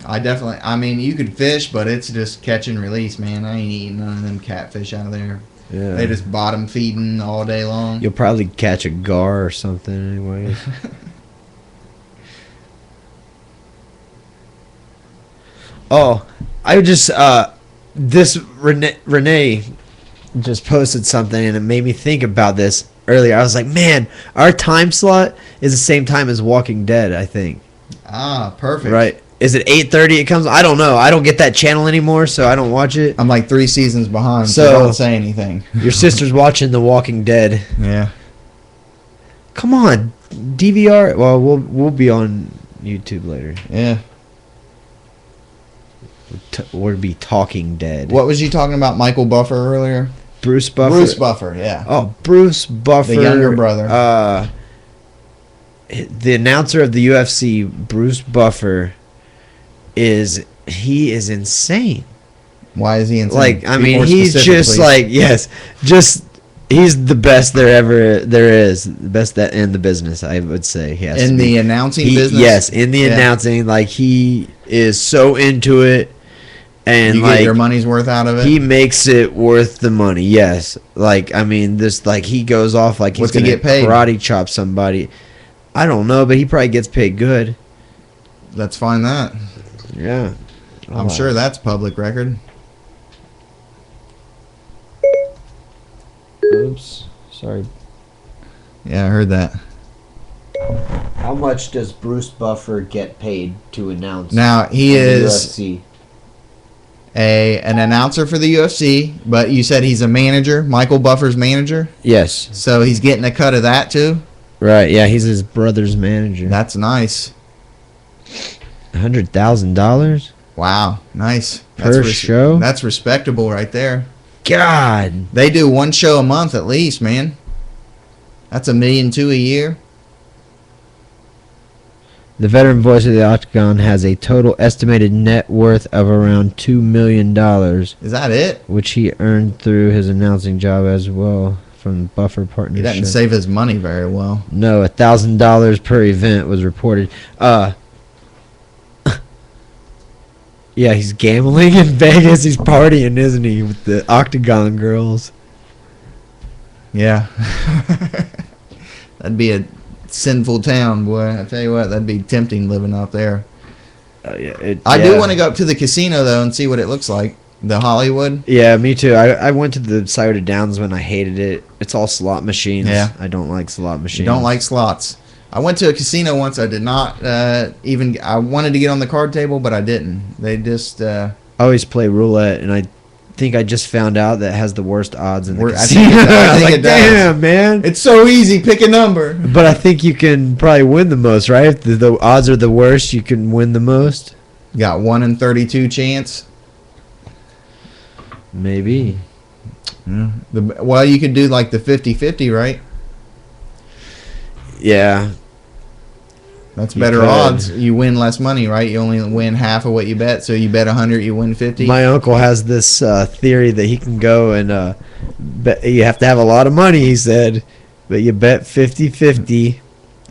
I mean, you could fish, but it's just catch and release, man. I ain't eating none of them catfish out of there. Yeah, They just bottom feeding all day long. you'll probably catch a gar or something anyway. Oh, I just this Renee just posted something and it made me think about this earlier. I was like, man, our time slot is the same time as Walking Dead. I think. Ah, perfect. Right? Is it 8:30? It comes. I don't know. I don't get that channel anymore, so I don't watch it. I'm like 3 seasons behind, so So- don't say anything. Your sister's watching The Walking Dead. Yeah. Come on, DVR. Well, we'll be on YouTube later. Yeah. We'll be Talking Dead. What was you talking about, Michael Buffer, earlier? Bruce Buffer. Bruce Buffer, yeah. Oh, Bruce Buffer, The younger brother. The announcer of the UFC, Bruce Buffer, is insane. Why is he insane? Like, I Be mean, more he's specific, just please. like, yes, he's the best there is, the best that in the business, I would say. He has to in be. the announcing He- business. Yes, in the Yeah. announcing, like he is so into it, and you like get your money's worth out of it. he makes it worth the money. Yes, like I mean, this like he goes off like he's What's he gonna get paid? karate chop somebody. I don't know, but he probably gets paid good. Let's find that. Yeah, I'm sure that's public record. Oops, sorry. Yeah, I heard that. How much does Bruce Buffer get paid to announce? Now he on the is UFC? an announcer for the UFC, but you said he's a manager, Michael Buffer's manager. Yes, So he's getting a cut of that too. right. Yeah, he's his brother's manager. That's nice. $100,000. Wow, nice. Per show? That's respectable right there. God. They do one show a month at least, man. That's $1.2 million a year. The veteran voice of the Octagon has a total estimated net worth of around $2 million, Is that it? which he earned through his announcing job as well from the Buffer He Partnership. doesn't save his money very well. No, $1,000 per event was reported. Yeah, he's gambling in Vegas. He's partying, isn't he, with the Octagon girls? Yeah. That'd be a sinful town, boy. I tell you what, that'd be tempting living out there. I do want to go up to the casino though and see what it looks like. The Hollywood. Yeah, me too. I went to the Scioto Downs when I hated it. It's all slot machines. Yeah. I don't like slot machines. You don't like slots. I went to a casino once. I did not even. I wanted to get on the card table, but I didn't. They just. I always play roulette, and I think I just found out that has the worst odds in the I casino. think I was it like, does. damn, man. It's so easy. Pick a number. But I think you can probably win the most, right? If the odds are the worst, you can win the most. Got 1 in 32 chance. Maybe. Well, you could do like the 50-50, right? Yeah. That's You better could. odds. You win less money, right? You only win half of what you bet. So you bet 100, you win 50. My uncle has this theory that he can go and bet. You have to have a lot of money, he said, but you bet 50-50.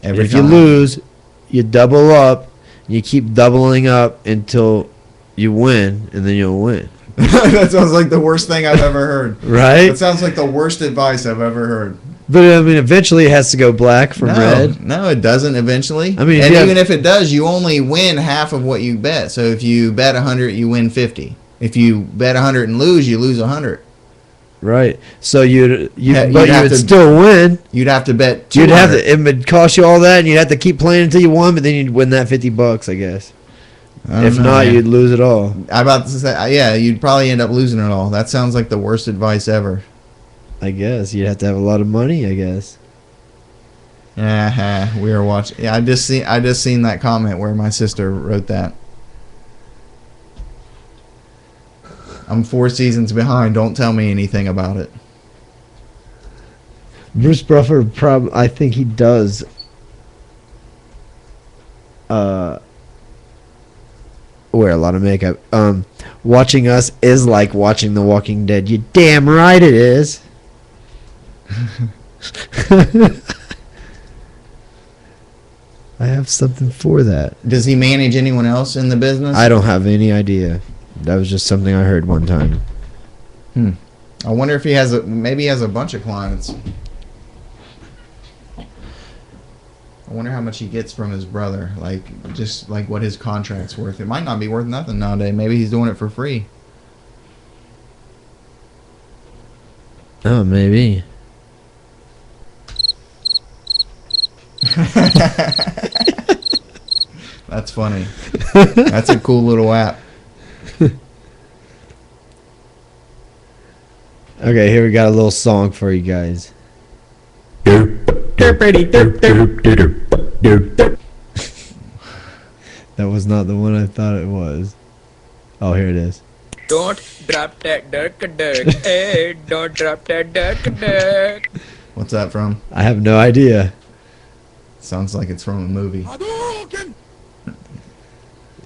Every If time. you lose, you double up. You keep doubling up until you win, and then you'll win. That sounds like the worst thing I've ever heard. Right? That sounds like the worst advice I've ever heard. But I mean, eventually it has to go black from red. No, it doesn't eventually. I mean, and yeah. even if it does, you only win half of what you bet. So if you bet 100, you win 50. If you bet 100 and lose, you lose 100. Right. So you Yeah, but you'd you have would to- still win. You'd have to bet 200. You'd have to. It would cost you all that, and you'd have to keep playing until you won. But then you'd win that $50, I guess. I don't If know, not, man. you'd lose it all. I'm about to say, yeah, you'd probably end up losing it all. That sounds like the worst advice ever. I guess you'd have to have a lot of money. I guess. We were watching. Yeah, I just seen that comment where my sister wrote that. I'm 4 seasons behind. Don't tell me anything about it. Bruce Buffer, I think he does. Wear a lot of makeup. Watching us is like watching The Walking Dead. You damn right it is. I have something for that. Does he manage anyone else in the business? I don't have any idea. That was just something I heard one time. I wonder if maybe he has a bunch of clients. I wonder how much he gets from his brother, just what his contract's worth. It might not be worth nothing nowadays. Maybe he's doing it for free. Oh, maybe. That's funny. That's a cool little app. Okay, here we got a little song for you guys. That was not the one I thought it was. Oh, here it is. Don't drop that dirk. Hey, don't drop that dirk. What's that from? I have no idea. Sounds like it's from a movie.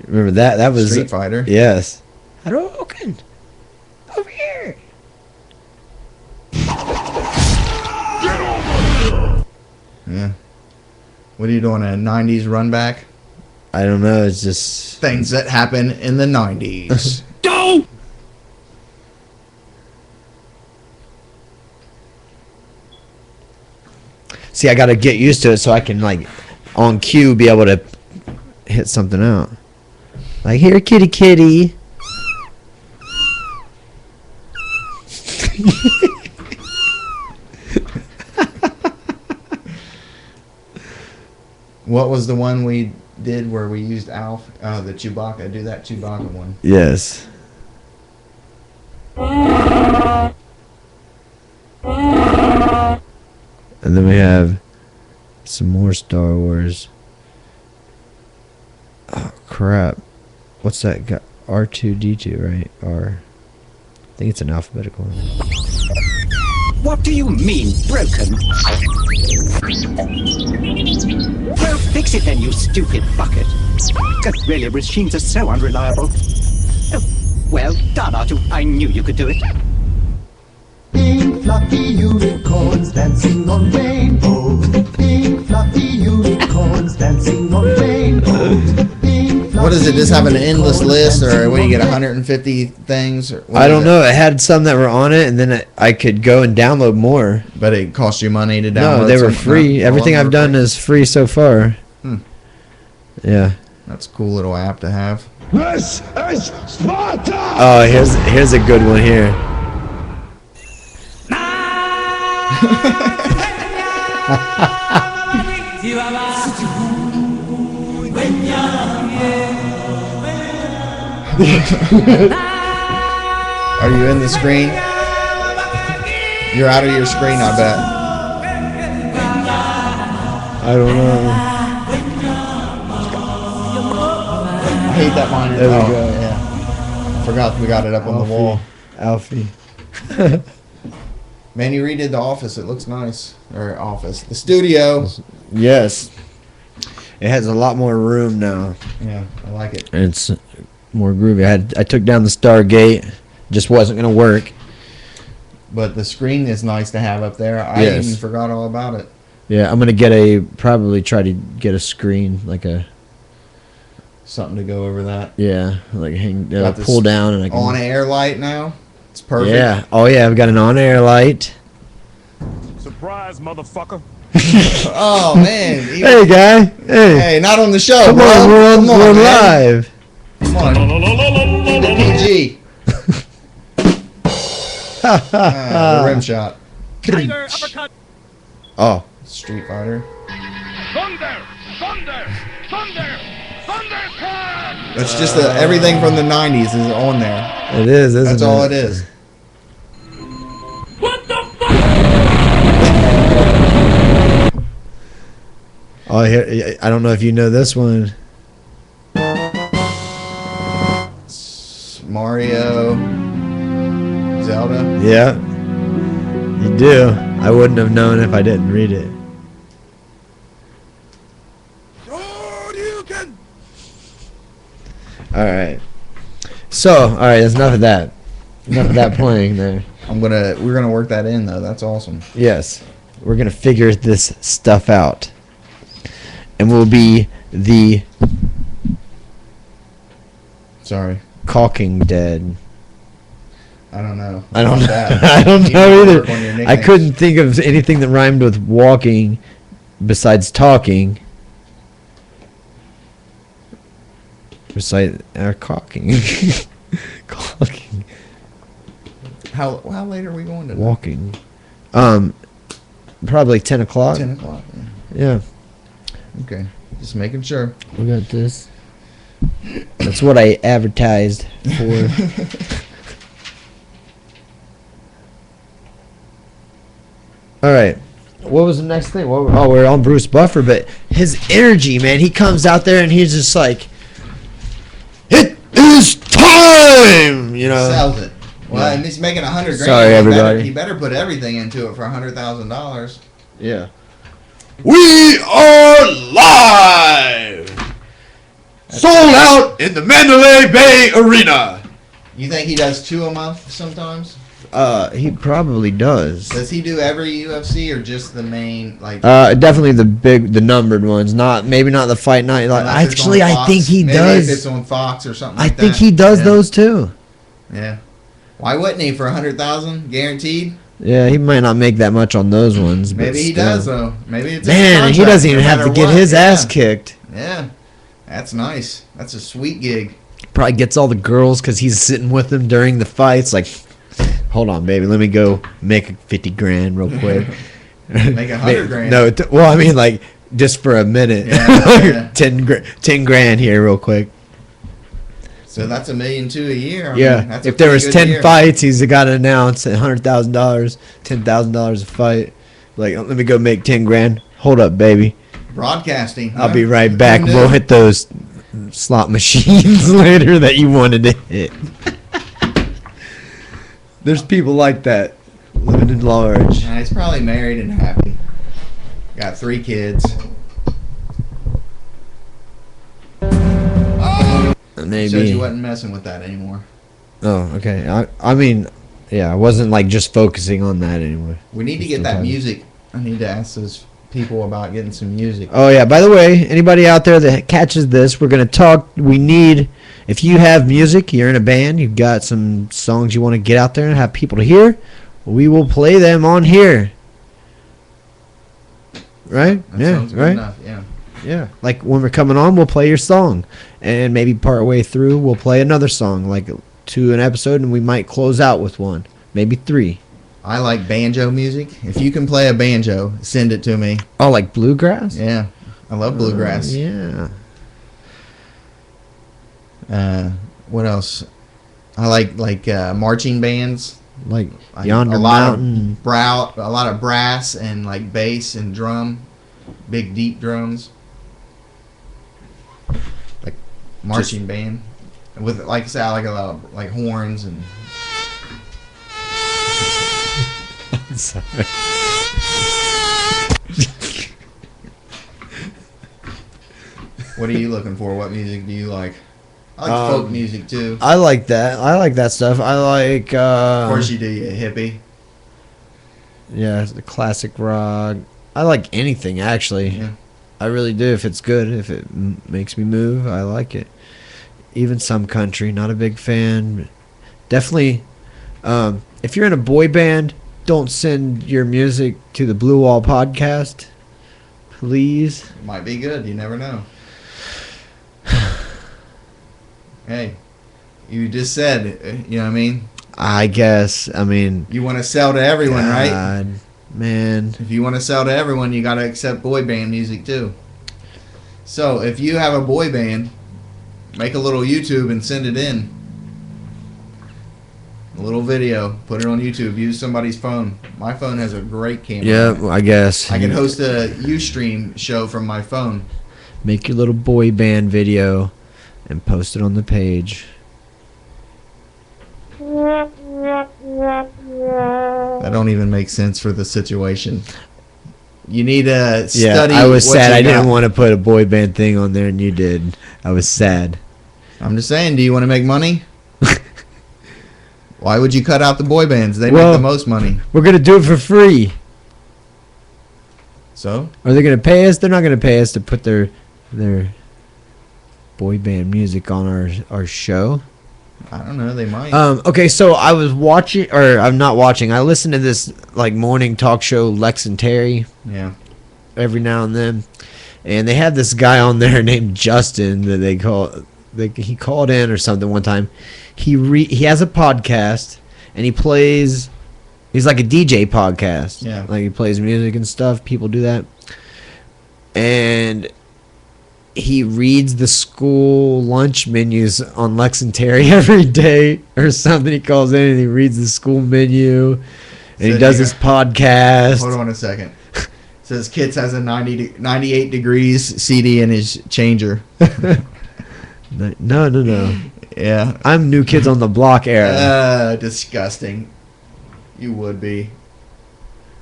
Remember that? That was Street Fighter. Yes. Hadouken! Over here! Yeah. What are you doing? A 90s run back? I don't know. It's just Things that happen in the 90s. Go! see. I got to get used to it so I can on cue be able to hit something out. Like here, kitty, kitty. What was the one we did where we used Alf? The Chewbacca. Do that Chewbacca one. Yes. And then we have some more Star Wars. Oh crap! What's that? Got R2D2, right? I think it's an alphabetical. What do you mean, broken? Well, fix it then, you stupid bucket. God, really, machines are so unreliable. Oh, well done, R2. I knew you could do it. Pink fluffy unicorns dancing on rainbows. Pink fluffy unicorns dancing on rainbows. Pink What is it? fluffy Just have an endless unicorns list, or dancing what do you get? on 150 things? Or what I is don't it? know. It had some that were on it, and then I could go and download more. But it cost you money to download. No, they were some? free. No, Everything all of I've them done were free? is free so far. Yeah. That's a cool little app to have. This is Sparta! Oh, here's a good one here. Are you in the screen? You're out of your screen, I bet. I don't know. I hate that monitor. There we Oh, go. Yeah. Forgot we got it up on the wall. Alfie. Man, you redid the office. It looks nice. Or office. The studio. Yes. It has a lot more room now. Yeah, I like it. It's more groovy. I took down the Stargate. Just wasn't gonna work. But the screen is nice to have up there. I Yes. even forgot all about it. Yeah, I'm gonna probably try to get a screen like a Something to go over that. like hang Got this pull down and I can On air light now. It's perfect. Yeah. Oh yeah, I've got an on-air light. Surprise, motherfucker. Oh man. Hey guy. Hey. Hey, not on the show, Come bro. on, Come on, we're man. live. Come on. PG. The rim shot. Tiger uppercut. Oh. Street Fighter. Thunder! Thunder! Thunder! Thundercat! That's just everything from the 90s is on there. It is, isn't That's it? all it is. What the fuck? Oh, here, I don't know if you know this one. Mario. Zelda. Yeah. You do. I wouldn't have known if I didn't read it. All right. So, all right, that's enough of that. Enough of that playing there. We're gonna work that in though. That's awesome. Yes. We're going to figure this stuff out. And we'll be the Sorry. caulking dead. I don't know. I don't Not know. that. I don't You know need to either. work on your I nicknames. couldn't think of anything that rhymed with walking besides talking. Besides caulking. Caulking. How late are we going to? Walking. Probably 10 o'clock. 10 o'clock. Yeah. Okay. Just making sure. We got this. That's what I advertised for. All right. What was the next thing? We're on Bruce Buffer, but his energy, man, he comes out there and he's just like, it is time, you know. Sells it. Well, and he's making $100,000. Sorry, He everybody. He better put everything into it for $100,000. Yeah. We are live. Sold out in the Mandalay Bay Arena. You think he does 2 a month sometimes? He probably does. Does he do every UFC or just the main like? Definitely the numbered ones. Maybe not the fight night. Like, unless it's actually, on I Fox? think he Maybe does. If it's on Fox or something. I Like think that. he does Yeah. those too. Yeah. Why wouldn't he for 100,000 guaranteed? Yeah, he might not make that much on those ones. But Maybe he still. does though. Maybe it's in his Man, he contract, doesn't even no have to matter get what. his ass Yeah. kicked. Yeah, that's nice. That's a sweet gig. Probably gets all the girls because he's sitting with them during the fights. Like, hold on, baby, let me go make 50 grand real quick. Make 100 grand. No, well, I mean, like, just for a minute. Yeah, yeah. 10 grand here real quick. So that's $1.2 million a year. I Yeah, mean, that's a if there was pretty good 10 year. fights, he's got to announce $100,000, $10,000 a fight. Like, let me go make 10 grand. Hold up, baby. Broadcasting. I'll huh? be right back. Who knew? We'll hit those slot machines later that you wanted to hit. There's people like that living in large. Nah, he's probably married and happy. Got 3 kids. Said Maybe. you wasn't messing with that anymore. Oh, okay. I mean, yeah, I wasn't like just focusing on that anymore. We need to Still get that talking. music. I need to ask those people about getting some music. Oh yeah. By the way, anybody out there that catches this, we're gonna talk. We need. If you have music, you're in a band, you've got some songs you want to get out there and have people to hear, we will play them on here. Right? That yeah. sounds good Right. enough. Yeah. Yeah. Like when we're coming on, we'll play your song, and maybe part way through, we'll play another song, like to an episode, and we might close out with one, maybe 3. I like banjo music. If you can play a banjo, send it to me. Oh, like bluegrass? Yeah. I love bluegrass. Yeah. What else? I like marching bands. Like Like Yonder a lot Mountain. of a lot of brass and like bass and drum, big deep drums. Like marching band with, like I said, I like a lot of like horns and. Sorry. What are you looking for? What music do you like? I like folk music too. I like that. I like that stuff. I like. Of course you do, you hippie. Yeah, the classic rock. I like anything actually. Yeah. I really do. If it's good, if it makes me move, I like it. Even some country. Not a big fan. Definitely. If you're in a boy band, don't send your music to the Blue Wall Podcast, please. Might be good. You never know. Hey, you just said, you know what I mean? I guess. I mean, You want to sell to everyone, right? God, man. If you want to sell to everyone, you got to accept boy band music too. So if you have a boy band, make a little YouTube and send it in. A little video, put it on YouTube. Use somebody's phone. My phone has a great camera. Yeah, I guess. I can host a Ustream show from my phone. Make your little boy band video and post it on the page. That don't even make sense for the situation. You need to Yeah, study. I was what sad. you I didn't got. want to put a boy band thing on there, and you did. I was sad. I'm just saying. Do you want to make money? Why would you cut out the boy bands? They Well- make the most money. We're gonna do it for free. So Are they gonna pay us? They're not gonna pay us to put their boy band music on our show. I don't know. They might. Okay, so I was watching, or I'm not watching. I listen to this like morning talk show, Lex and Terry, Yeah. every now and then, and they had this guy on there named Justin that he called in or something one time. He has a podcast and he plays. He's like a DJ podcast. Yeah. Like he plays music and stuff. People do that, and he reads the school lunch menus on Lex and Terry every day or something. He calls in and he reads the school menu, and he So does you- his podcast. Hold on a second. Says Kits has a 98 degrees CD in his changer. No. Yeah. I'm New Kids on the Block era. Disgusting. You would be.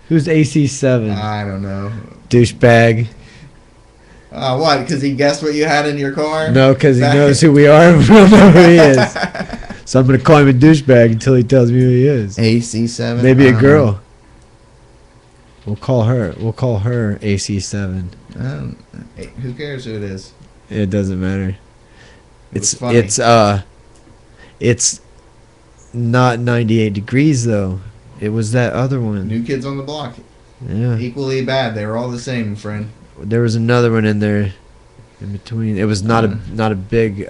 Who's AC7? I don't know. Douchebag. What? Because he guessed what you had in your car? No, because he Back- knows who we are. We don't know who he is. So I'm gonna call him a douchebag until he tells me who he is. AC7. Maybe I a don't girl. We'll call her AC7. know. Hey, who cares who it is? It doesn't matter. It's funny. It's not 98 degrees though. It was that other one. New Kids on the Block. Yeah. Equally bad. They were all the same, friend. There was another one in there in between. It was not a big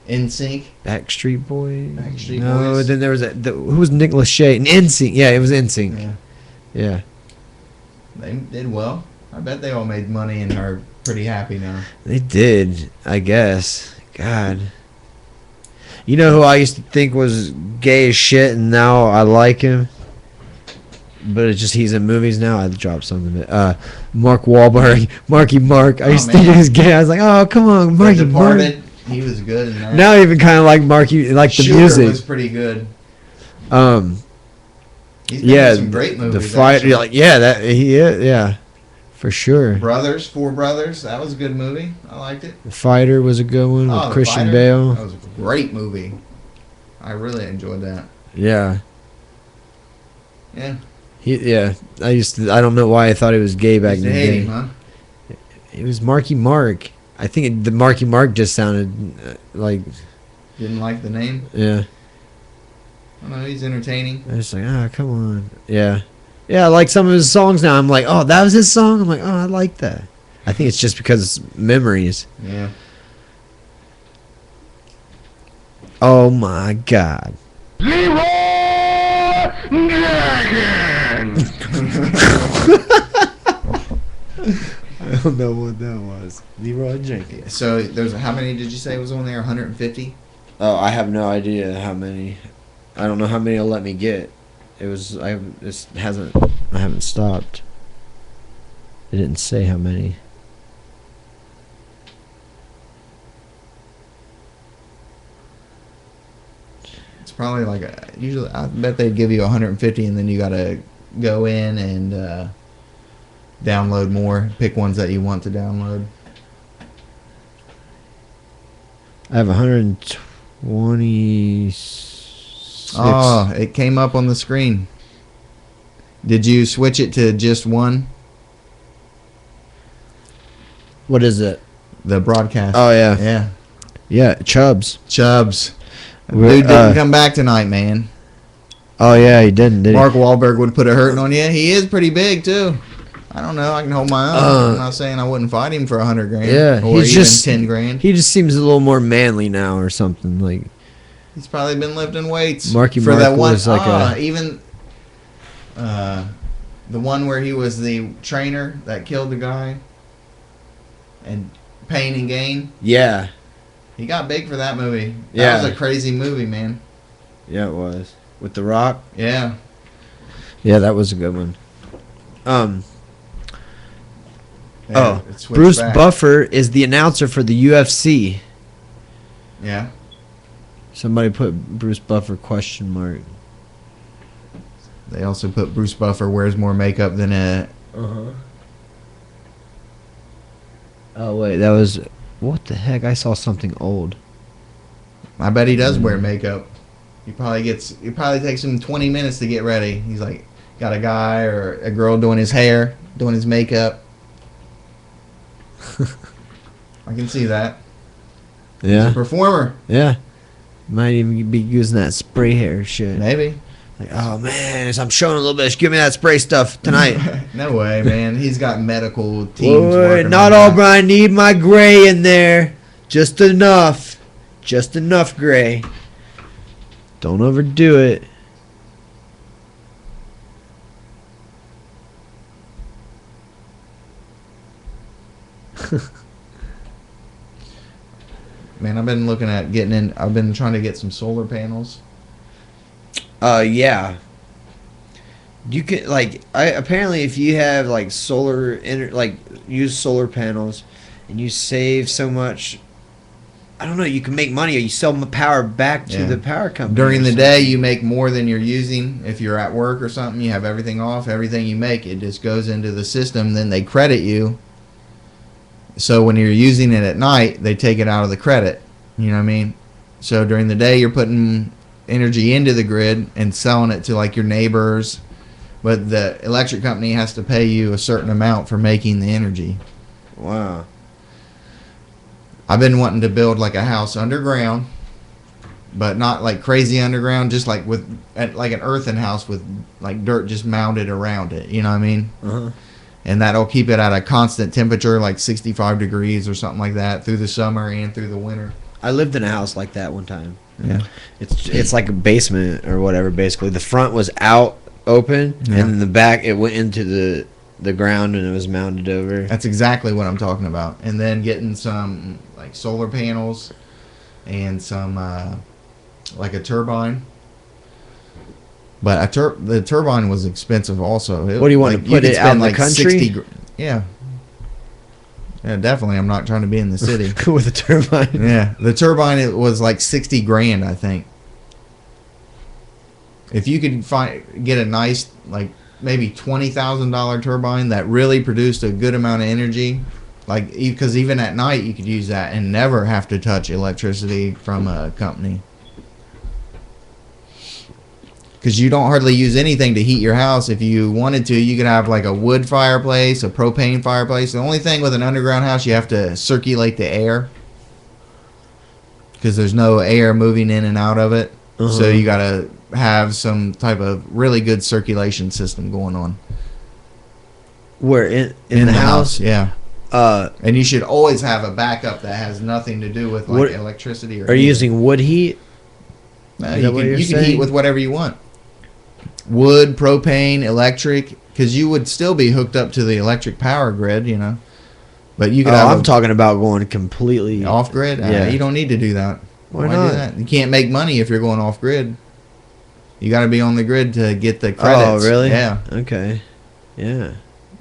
NSYNC. Backstreet Boy. Backstreet No, Boys. then there was who was Nick Lachey? NSYNC. Yeah, it was NSYNC. Yeah. Yeah. They did well. I bet they all made money and are pretty happy now. They did, I guess. God. You know who I used to think was gay as shit, and now I like him? But it's just he's in movies now. I dropped something. Mark Wahlberg. Marky Mark. I used to think he man. was gay. I was like, oh, come on, The Marky Mark. Departed, he was good in that. Now I even kind of like Marky, like the Shooter music. was pretty good. He's been Yeah, in some great movies. the fight. actually. Like, yeah, that he is. Yeah, for sure. Four Brothers. That was a good movie. I liked it. The Fighter was a good one with The Christian Fighter, Bale. That was a great movie. I really enjoyed that. Yeah. Yeah. Yeah, I don't know why I thought he was gay back in Used the to hate day. him, huh? It was Marky Mark. I think the Marky Mark just sounded like, Didn't like the name. yeah. I don't know. He's entertaining. I was like, come on. Yeah. Yeah, I like some of his songs now. I'm like, oh, that was his song? I'm like, oh, I like that. I think it's just because it's memories. Yeah. Oh, my God. Leroy Jenkins! I don't know what that was. Leroy Jenkins. So there's how many did you say was on there? 150. Oh, I have no idea how many. I don't know how many it'll let me get. It was I haven't stopped. It didn't say how many. It's probably like usually I bet they'd give you 150, and then you gotta go in and download more. Pick ones that you want to download. I have 126. Oh, it came up on the screen. Did you switch it to just one? What is it? The broadcast. Oh yeah, Yeah. yeah. Chubbs. Chubbs. We're- Dude didn't come back tonight, man. Oh yeah, he didn't. Did Mark Wahlberg would put a hurting on you. He is pretty big too. I don't know. I can hold my own. I'm not saying I wouldn't fight him for $100 grand. Yeah, or he's even just- $10 grand. he just seems a little more manly now, or something like. He's probably been lifting weights. Marky for Mark that one. was like a- even the one where he was the trainer that killed the guy, and Pain and Gain. Yeah, He got big for that movie. That Yeah. was a crazy movie, man. yeah, it was with The Rock. Yeah. Yeah, that was a good one. Yeah, it switched Bruce back. Buffer is the announcer for the UFC. Yeah. Somebody put Bruce Buffer question mark. They also put Bruce Buffer wears more makeup than a. Oh wait, that was what the heck? I saw something old. I bet he does wear makeup. He probably takes him 20 minutes to get ready. He's like got a guy or a girl doing his hair, doing his makeup. I can see that. He's a Yeah, performer. yeah. Might even be using that spray hair shit. Maybe. Like, oh man, as I'm showing a little bit, give me that spray stuff tonight. No way, man. He's got medical teams. Boy, working not on all, that. but I need my gray in there. Just enough. Just enough gray. Don't overdo it. Man, I've been looking at getting in. I've been trying to get some solar panels. Yeah. You can apparently if you have like use solar panels and you save so much, I don't know, you can make money or you sell power back to Yeah. the power company. During or the something. day, you make more than you're using. If you're at work or something, you have everything off. Everything you make, it just goes into the system. Then they credit you. So when you're using it at night, they take it out of the credit. You know what I mean? So during the day, you're putting energy into the grid and selling it to like your neighbors. But the electric company has to pay you a certain amount for making the energy. Wow. I've been wanting to build like a house underground, but not like crazy underground, just like like an earthen house with like dirt just mounded around it. You know what I mean? Uh-huh. And that'll keep it at a constant temperature, like 65 degrees or something like that, through the summer and through the winter. I lived in a house like that one time. Yeah. It's like a basement or whatever. Basically, the front was out open, Yeah. and in the back it went into the ground and it was mounted over. That's exactly what I'm talking about. And then getting some like solar panels and some like a turbine. But the turbine was expensive also. What do you want to put could it out in spend, the country? Yeah. Yeah, definitely. I'm not trying to be in the city. With a turbine. Yeah, the turbine it was like 60 grand, I think. If you could get a nice like maybe $20,000 turbine that really produced a good amount of energy, like because even at night you could use that and never have to touch electricity from a company. Because you don't hardly use anything to heat your house. If you wanted to, you could have like a wood fireplace, a propane fireplace. The only thing with an underground house, you have to circulate the air. Because there's no air moving in and out of it. Uh-huh. So you got to have some type of really good circulation system going on. Where in the house? Yeah. Uh, And you should always have a backup that has nothing to do with like What- electricity or are you heating. using wood heat? No, Is you that what can, you're you can saying? heat with whatever you want. Wood, propane, electric, because you would still be hooked up to the electric power grid, you know. But you Oh, could have I'm talking about going completely off grid. Yeah. You don't need to do that. Why do not? that? You can't make money if you're going off grid. You got to be on the grid to get the credits. Oh, really? Yeah. Okay. Yeah.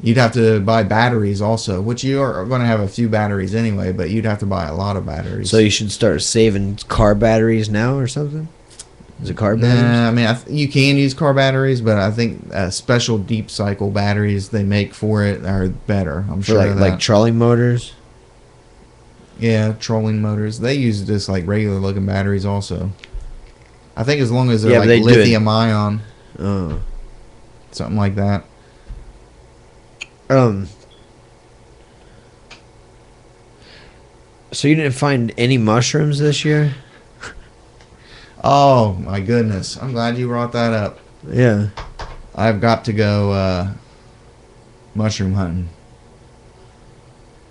You'd have to buy batteries also, which you are going to have a few batteries anyway, but you'd have to buy a lot of batteries. So you should start saving car batteries now or something? Is it car batteries? Nah, I mean, you can use car batteries, but I think special deep cycle batteries they make for it are better. I'm For sure of that. like trolley motors? Yeah, trolling motors. They use just like regular looking batteries also. I think as long as they're Yeah, but like they do it- lithium ion, Oh. something like that. So you didn't find any mushrooms this year? Oh my goodness! I'm glad you brought that up. Yeah. I've got to go mushroom hunting.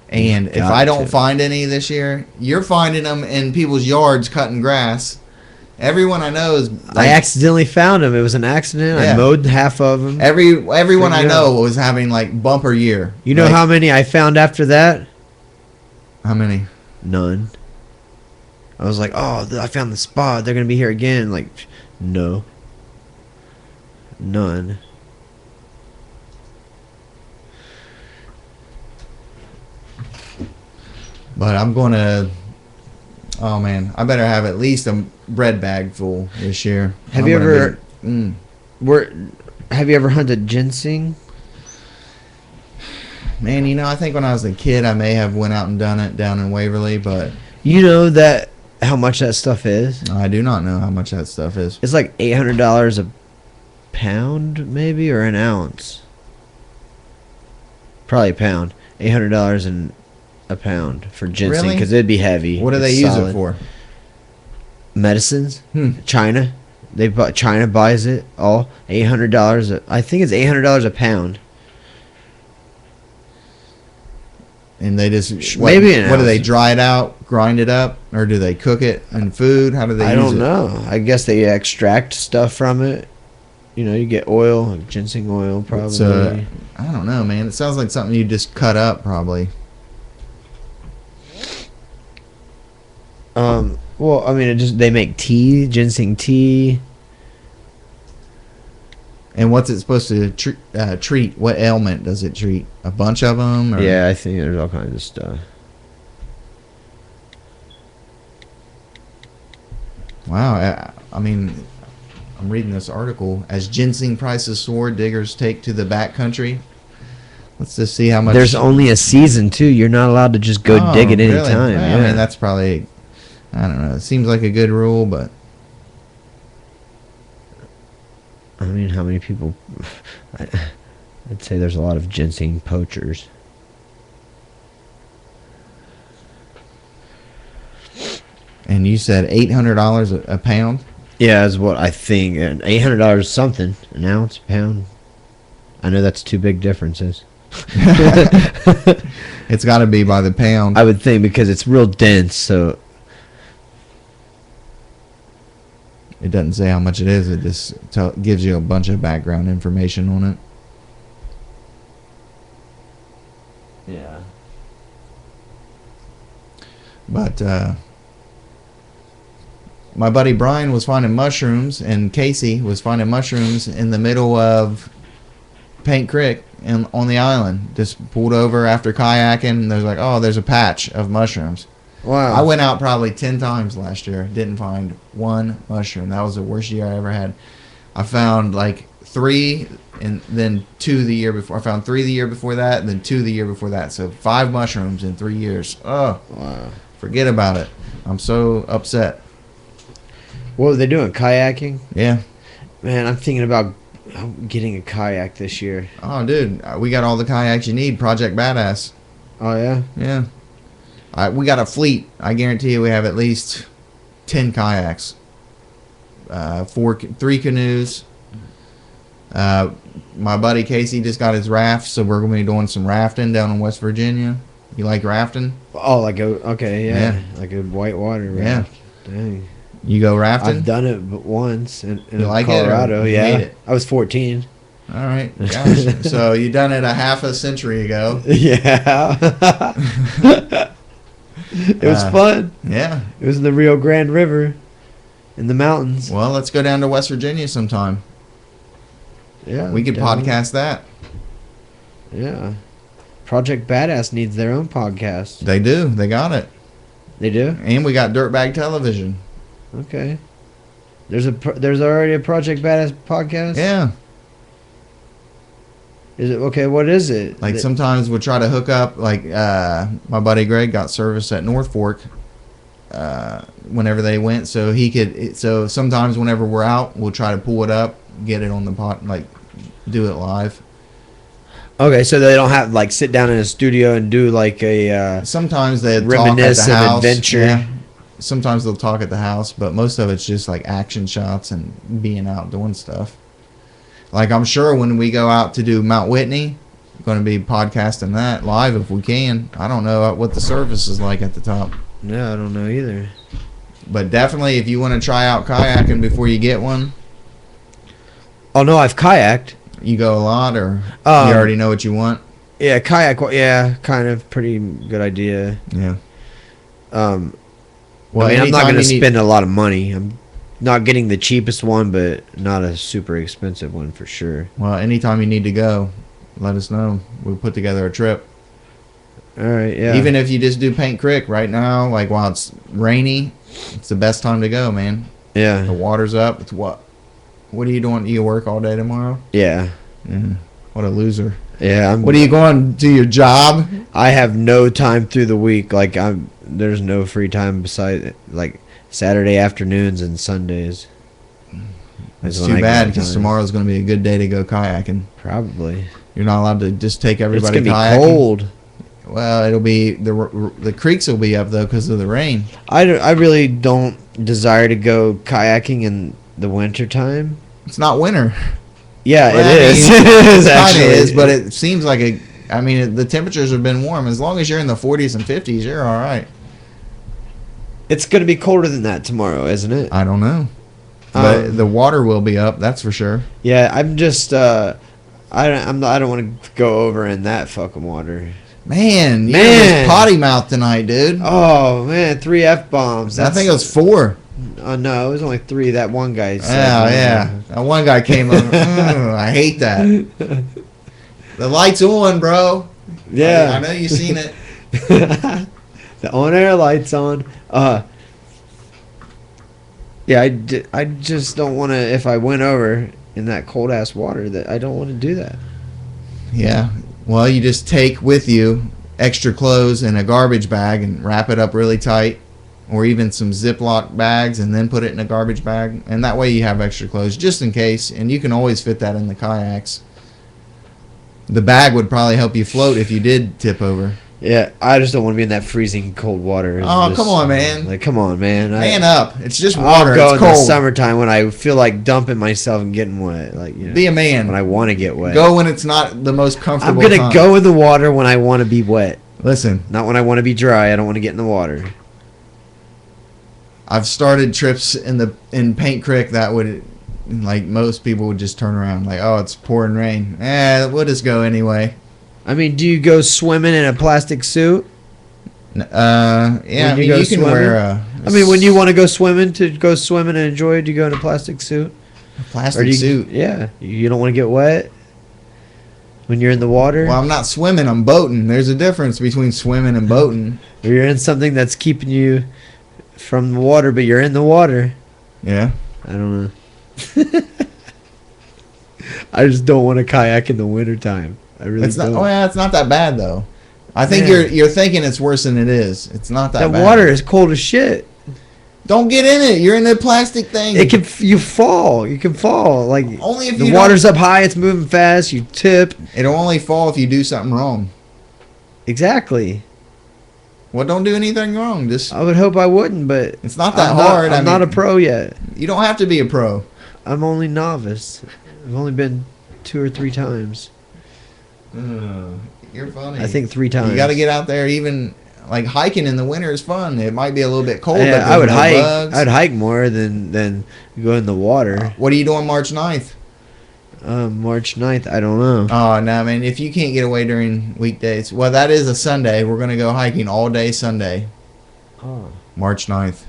And if got I don't to. find any this year, you're finding them in people's yards cutting grass. Everyone I know is I accidentally found them. It was an accident. Yeah. I mowed half of them. everyone I Figure it know was having like bumper year. You know Like, how many I found after that? how many? None. I was like, oh, I found the spot. They're going to be here again. Like, no. None. But I'm going to. Oh man, I better have at least a bread bag full this year. Have I'm you gonna ever- be- mm. Have you ever hunted ginseng? Man, you know, I think when I was a kid, I may have went out and done it down in Waverly, but You know that how much that stuff is? I do not know how much that stuff is. It's like $800 a pound, maybe, or an ounce. Probably a pound. $800 a pound for ginseng Really? because it'd be heavy. What do they It's use solid. it for? Medicines. Hmm. China. China buys it all. $800. I think it's $800 a pound. And they just Maybe an what do they ounce. dry it out, grind it up, or do they cook it in food? How do they I use don't it? know. I guess they extract stuff from it. You know, you get oil, like ginseng oil, probably. It's, I don't know, man. It sounds like something you just cut up, probably. Well, I mean, they make tea, ginseng tea. And what's it supposed to treat? What ailment does it treat? A bunch of them? Or? Yeah, I think there's all kinds of stuff. Wow. I mean, I'm reading this article. As ginseng prices soar, diggers take to the backcountry. Let's just see how much. There's only a season too. You're not allowed to just go Oh, dig at any really? time. Well, Yeah. I mean, that's probably. I don't know. It seems like a good rule, but I mean, how many people? I'd say there's a lot of ginseng poachers. and you said $800 a pound. Yeah, is what I think. And $800 something an ounce, a pound. I know that's two big differences. It's got to be by the pound. I would think because it's real dense. So It doesn't say how much it is. It just gives you a bunch of background information on it. yeah. But my buddy Brian was finding mushrooms, and Casey was finding mushrooms in the middle of Paint Creek and on the island. Just pulled over after kayaking. And there's like, oh, there's a patch of mushrooms. Wow. I went out probably 10 times last year. Didn't find one mushroom. That was the worst year I ever had. I found like 3 and then 2 the year before. I found 3 the year before that, and then 2 the year before that. So 5 mushrooms in 3 years. Oh, Wow. forget about it. I'm so upset. What were they doing? Kayaking? Yeah. Man, I'm thinking about getting a kayak this year. Oh, dude, we got all the kayaks you need. Project Badass. Oh yeah. Yeah. We got a fleet. I guarantee you we have at least 10 kayaks. 3 canoes. My buddy Casey just got his raft, so we're going to be doing some rafting down in West Virginia. You like rafting? Oh, like okay, yeah, Yeah. like a whitewater Yeah. raft. Dang. You go rafting? I've done it but once in You like it, or Colorado. you Yeah, hate it? I was 14. All right. Gosh. So you done it a half a century ago. Yeah. It was fun. Yeah. It was in the Rio Grande River, in the mountains. Well, let's go down to West Virginia sometime. Yeah, We could down. podcast that. Yeah, Project Badass needs their own podcast. They do. They got it. They do. And we got Dirtbag Television. Okay. There's already a Project Badass podcast. Yeah. Is it okay? What is it? Like sometimes we'll try to hook up. Like my buddy Greg got service at North Fork whenever they went, so he could. So sometimes whenever we're out, we'll try to pull it up, get it on the pot, like do it live. Okay, so they don't have like sit down in a studio and do like a. Sometimes they Reminisce talk at the of house. adventure. Yeah. Sometimes they'll talk at the house, but most of it's just like action shots and being out doing stuff. Like I'm sure when we go out to do Mount Whitney, we're going to be podcasting that live if we can. I don't know what the service is like at the top. No, I don't know either. But definitely if you want to try out kayaking before you get one, Oh no, I've kayaked. you go a lot or you Um, already know what you want. Yeah, kayak. Yeah, kind of pretty good idea. Yeah. Well, Well, I mean, I'm not anytime going to you need- spend a lot of money. I'm not getting the cheapest one, but not a super expensive one for sure. Well, anytime you need to go, let us know. We'll put together a trip. All right, yeah. Even if you just do Paint Creek right now, like while it's rainy, it's the best time to go, man. The yeah, water's up. It's what? What are you doing? You work all day tomorrow? yeah, Yeah. What a loser. yeah. What are you going to your job? I have no time through the week. Like there's no free time beside like Saturday afternoons and Sundays. That's is when too I bad got because time. tomorrow's going to be a good day to go kayaking. Probably. You're not allowed to just take It's everybody gonna be kayaking. cold. Well, it'll be the creeks will be up though because of the rain. I really don't desire to go kayaking in the winter time. It's not winter. Yeah, Well, it I is. mean, It is It kind of actually. is, but it seems like a. I mean, the temperatures have been warm. As long as you're in the 40s and 50s, you're all right. It's gonna be colder than that tomorrow, isn't it? I don't know, but the water will be up. That's for sure. Yeah, I'm just I don't want to go over in that fucking water. Man, you Man. was potty mouth tonight, dude. Oh man, 3 F-bombs. I think it was 4. No, it was only 3. That one guy said. Yeah. That one guy came over. I hate that. The light's on, bro. Yeah. I know you seen it. The on-air lights on. Yeah, I just don't want to. If I went over in that cold ass water, that I don't want to do that. Yeah. Well, you just take with you extra clothes in a garbage bag and wrap it up really tight, or even some Ziploc bags and then put it in a garbage bag. And that way you have extra clothes just in case. And you can always fit that in the kayaks. The bag would probably help you float if you did tip over. Yeah, I just don't want to be in that freezing cold water. It's Oh, just- come on, man. Like, come on, man. Man up. It's just water. I'll go It's in cold. the summertime when I feel like dumping myself and getting wet. Like, you know, Be a man. when I want to get wet. Go when it's not the most I'm comfortable gonna time. go in the water when I want to be wet, Listen, not when I want to be dry. I don't want to get in the water. I've started trips in Paint Creek that would, like, most people would just turn around like, oh, it's pouring rain. We'll just go anyway. I mean, do you go swimming in a plastic suit? Yeah, I When you mean, go you can swimming? wear a I mean, when you want to go swimming and enjoy it, do you go in a plastic suit? plastic do you, suit. Yeah, you don't want to get wet when you're in the water. Well, I'm not swimming, I'm boating. There's a difference between swimming and boating. Or you're in something that's keeping you from the water, but you're in the water. Yeah. I don't know. I just don't want to kayak in the wintertime. I really It's not. don't. Oh yeah, it's not that bad though. I think Man. you're thinking it's worse than it is. It's not that That bad. water is cold as shit. Don't get in it. You're in the plastic thing. It can you fall. You can fall. Like Only if the you water's up high, it's moving fast. You tip. It'll only fall if you do something wrong. Exactly. Well, don't do anything wrong. Just I would hope I wouldn't, but it's not that I'm hard. I'm not a pro yet. You don't have to be a pro. I'm only novice. I've only been 2 or 3 times. You're funny. I think 3 times. you got to get out there. Even like hiking in the winter is fun. It might be a little bit cold. Yeah, but I would there's no hike. bugs. I'd hike more than go in the water. What are you doing March 9th? March 9th, I don't know. Oh no, man! If you can't get away during weekdays, well, that is a Sunday. We're gonna go hiking all day Sunday. Oh. March 9th.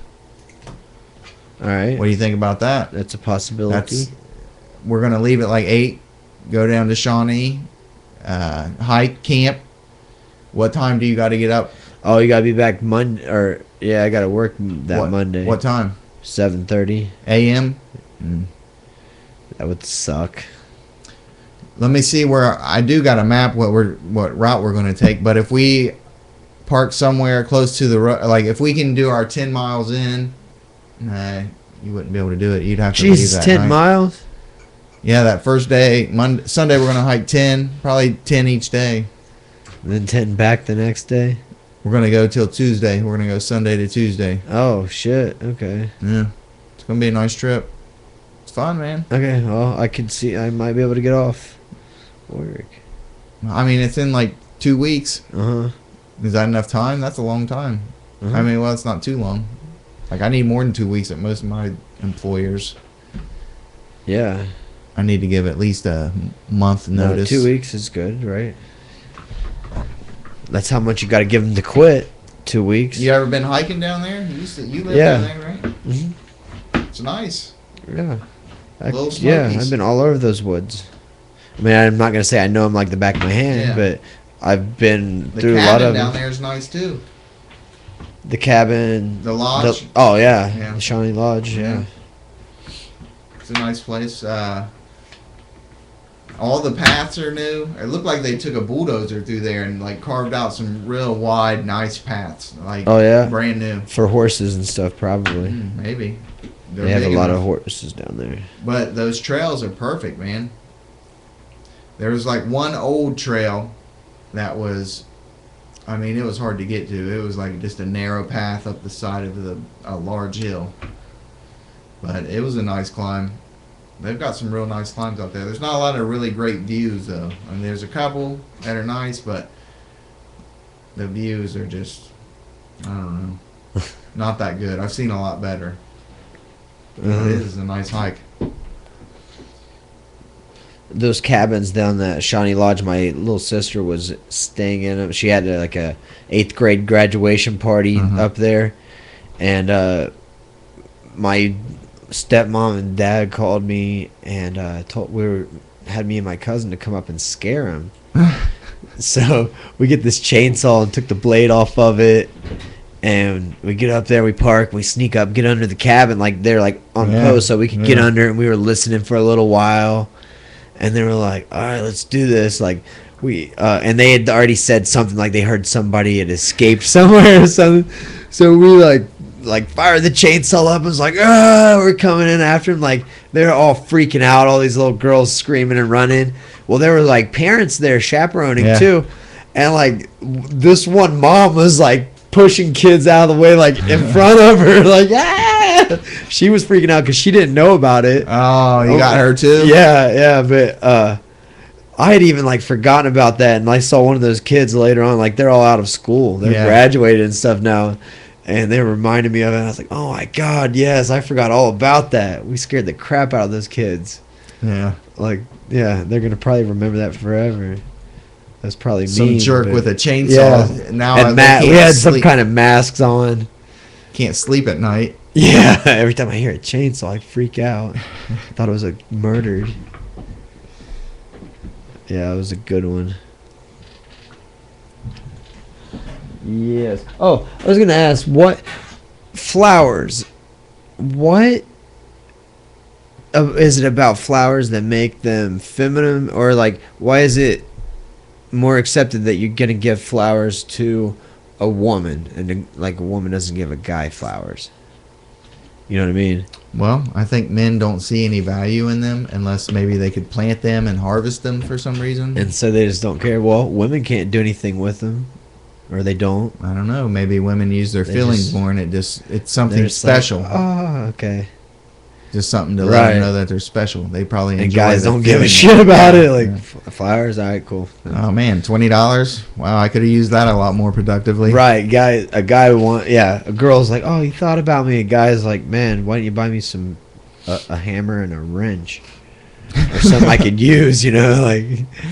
All right. What do you think about that? That's a possibility. We're going to leave at like 8, go down to Shawnee, hike, camp. What time do you got to get up? Oh, you gotta be back Monday, or yeah, I gotta work that Monday. What time? 7:30. a.m.? That would suck. Let me see where I do got a map what route we're going to take, but if we park somewhere close to the road, like if we can do our 10 miles in, nah, you wouldn't be able to do it. You'd have to leave Jesus, that 10 night. miles? Yeah, that first day, Sunday we're going to hike 10, probably 10 each day. Then 10 back the next day? We're going to go till Tuesday. We're going to go Sunday to Tuesday. Oh, shit. Okay. Yeah. It's going to be a nice trip. It's fun, man. Okay, well, I could see I might be able to get off work. I mean, it's in like 2 weeks. Uh-huh. Is that enough time? That's a long time. Uh-huh. I mean, well, it's not too long. Like, I need more than 2 weeks at most of my employers. Yeah. I need to give at least a month No, notice. 2 weeks is good, right? That's how much you gotta give them to quit. 2 weeks. You ever been hiking down there? You live Yeah. down there, right? Mhm. It's nice. Yeah. Little Yeah, Smokies. I've been all over those woods. I mean, I'm not gonna say I know them like the back of my hand, Yeah. but I've been The through a lot cabin of down them. there is nice too. The cabin, The lodge. oh yeah, Yeah. the Shawnee Lodge. Yeah. It's a nice place. All the paths are new. It looked like they took a bulldozer through there and like carved out some real wide, nice paths. Like Oh, yeah? brand new. For horses and stuff, probably. Maybe. They're They have a big lot of enough. horses down there. But those trails are perfect, man. There was like one old trail that was, I mean, it was hard to get to. It was like just a narrow path up the side of a large hill. But it was a nice climb. They've got some real nice climbs out there. There's not a lot of really great views, though. I mean, there's a couple that are nice, but the views are just, I don't know, not that good. I've seen a lot better. But Uh-huh. it is a nice hike. Those cabins down that Shawnee Lodge, my little sister was staying in them. She had like a 8th grade graduation party up there, and my stepmom and dad called me and had me and my cousin to come up and scare him. So we get this chainsaw and took the blade off of it, and we get up there, we park, we sneak up, get under the cabin, like they're like on Yeah, post, so we could get yeah. under, and we were listening for a little while, and they were like, all right, let's do this. Like we and they had already said something like they heard somebody had escaped somewhere or something, so we like fired the chainsaw up and was like, ah, we're coming in after him. Like they're all freaking out, all these little girls screaming and running. Well, there were like parents there chaperoning Yeah. too, and like this one mom was like pushing kids out of the way, like in front of her, like ah. She was freaking out because she didn't know about it. Oh, you got her too? Yeah, but I had even like forgotten about that, and I saw one of those kids later on, like they're all out of school, they're Yeah. graduated and stuff now, and they reminded me of it. And I was like, oh my god, yes, I forgot all about that. We scared the crap out of those kids. Yeah. Like, yeah, they're gonna probably remember that forever. That's probably Some mean, jerk but- with a chainsaw. Now and they can't we had some sleep- kind of masks on. can't sleep at night. Yeah, every time I hear a chainsaw, I freak out. Thought it was a murdered. Yeah, it was a good one. Yes. Oh, I was gonna ask, what flowers? What is it about flowers that make them feminine, or like why is it more accepted that you're gonna give flowers to a woman, and like a woman doesn't give a guy flowers? You know what I mean? Well, I think men don't see any value in them unless maybe they could plant them and harvest them for some reason. And so they just don't care. Well, women can't do anything with them, or they don't. I don't know. Maybe women use their They feelings just- more, and it's They're something just like, special. oh, okay. Just something to let Right. them know that they're special. They probably And enjoy guys the don't give a feeling. shit about Yeah, it. Like yeah. flowers, all right, cool. Oh man, $20. Wow, I could have used that a lot more productively. Right, a guy a girl's like, oh, you thought about me. A guy's like, man, why don't you buy me some a hammer and a wrench or something I could use, like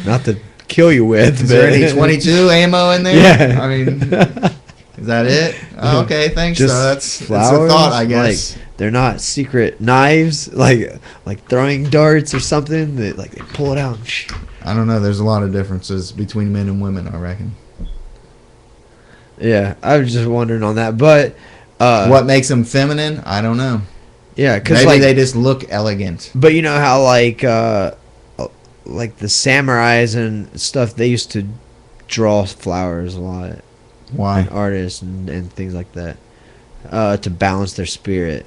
not to kill you with. Is there any 22 ammo in there? Yeah. I mean, Is that it? Oh, okay, thanks. Just So that's flowers. a thought, I guess. Like, they're not secret knives, like throwing darts or something. That like they pull it out. And I don't know. There's a lot of differences between men and women, I reckon. Yeah, I was just wondering on that, but What makes them feminine? I don't know. yeah, because Maybe like they just look elegant. But you know how like the samurais and stuff, they used to draw flowers a lot, Why? artists and things like that, to balance their spirit.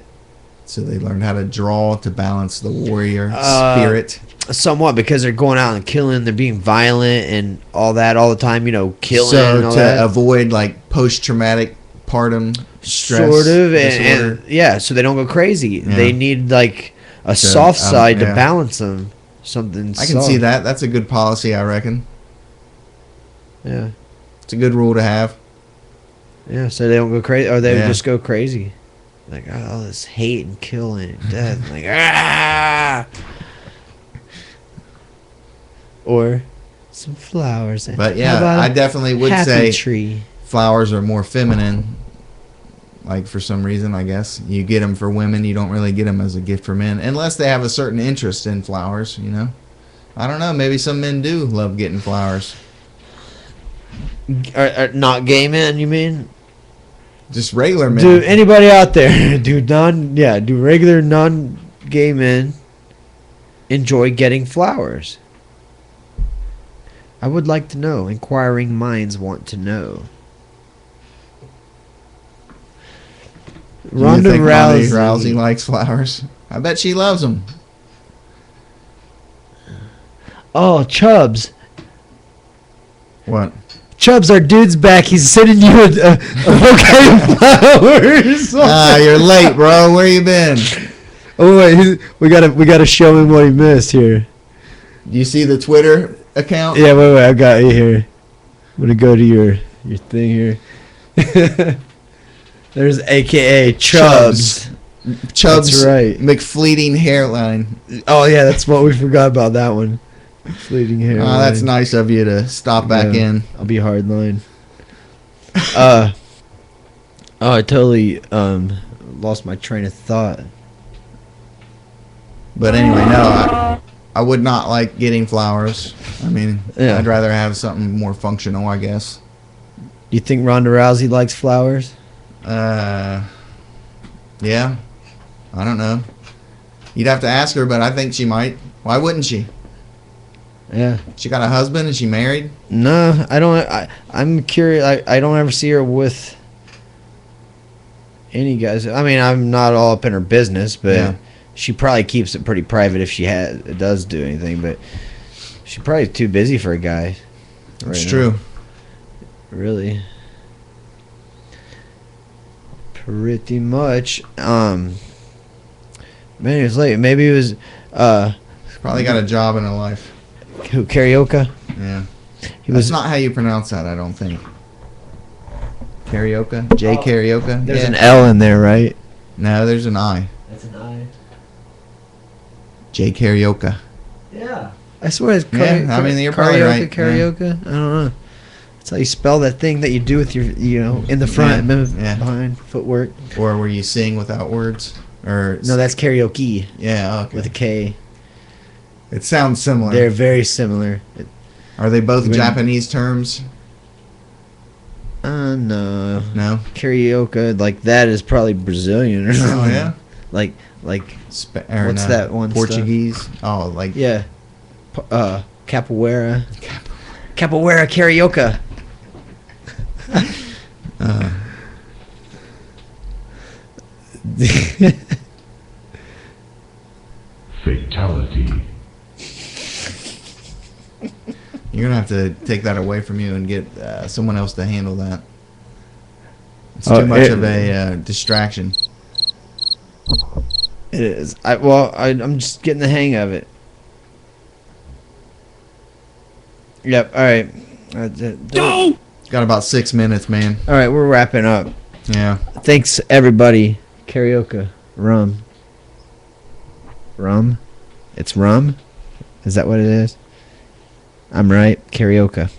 So they learned how to draw to balance the warrior spirit. Somewhat, because they're going out and killing, they're being violent and all that all the time. You know, killing So and all to that. avoid like post-traumatic partum stress Sort of, disorder. and yeah, so they don't go crazy. Yeah. They need like a soft side yeah. to balance them. Something. I can see that. That's a good policy, I reckon. Yeah, It's a good rule to have. yeah. So they don't go crazy, or they Yeah. just go crazy. Like all this hate and killing and death. Like ah. Or some flowers. But How yeah, about I a definitely would happy say tree. flowers are more feminine. Like for some reason, I guess you get them for women. You don't really get them as a gift for men, unless they have a certain interest in flowers. You know, I don't know. Maybe some men do love getting flowers. Are not gay men, you mean? Just regular men. Do anybody out there do regular non-gay men enjoy getting flowers? I would like to know. Inquiring minds want to know. Do you Ronda think Rousey. Rousey likes flowers. I bet she loves them. Oh, Chubbs. What? Chubbs, our dude's back. He's sending you a bouquet of flowers. Ah, you're late, bro. Where you been? Oh wait, we gotta show him what he missed here. Do you see the Twitter account? Yeah, wait, I got you here. I'm gonna go to your thing here. There's AKA Chubbs. Chubb's That's right. McFleeting hairline. Oh yeah, that's what we forgot about that one. Fleeting hair. Oh, that's nice of you to stop back Yeah. in. I'll be hardline. Oh, I totally lost my train of thought. But anyway, no, I would not like getting flowers. I mean, Yeah. I'd rather have something more functional, I guess. Do you think Ronda Rousey likes flowers? Yeah. I don't know. You'd have to ask her, but I think she might. Why wouldn't she? Yeah. She got a husband? Is she married? No, I don't. I'm curious. I don't ever see her with any guys. I mean, I'm not all up in her business, but Yeah. she probably keeps it pretty private if she does do anything. But she's probably too busy for a guy. It's right true. now. Really. Pretty much. Man, it was late. Maybe it was Probably got a job in her life. who karaoke. Yeah. He That's was not how you pronounce that, I don't think. Karaoke? J karaoke? There's Yeah. an L in there, right? No, there's an I. That's an I. J karaoke. Yeah. I swear it's Yeah, I mean, you're probably right, karaoke. I don't know. That's how you spell that thing that you do with your, in the front and then Yeah. behind footwork. Or where you sing without words? Or No, that's karaoke yeah, okay. with a K. It sounds similar. They're very similar. Are they both When- Japanese terms? No. No. Karaoke, like that is probably Brazilian or something. Oh yeah. Like, Or What's no, that one stuff? Portuguese. Oh, like yeah. Capoeira. Capoeira karaoke. Fatality. you're gonna have to take that away from you and get someone else to handle that. It's Oh, too much of a distraction. It is. I'm just getting the hang of it. Yep. All right. Got about 6 minutes, man. All right. We're wrapping up. Yeah. Thanks, everybody. Karaoke. Rum. Rum? It's rum? Is that what it is? I'm right. Karaoke.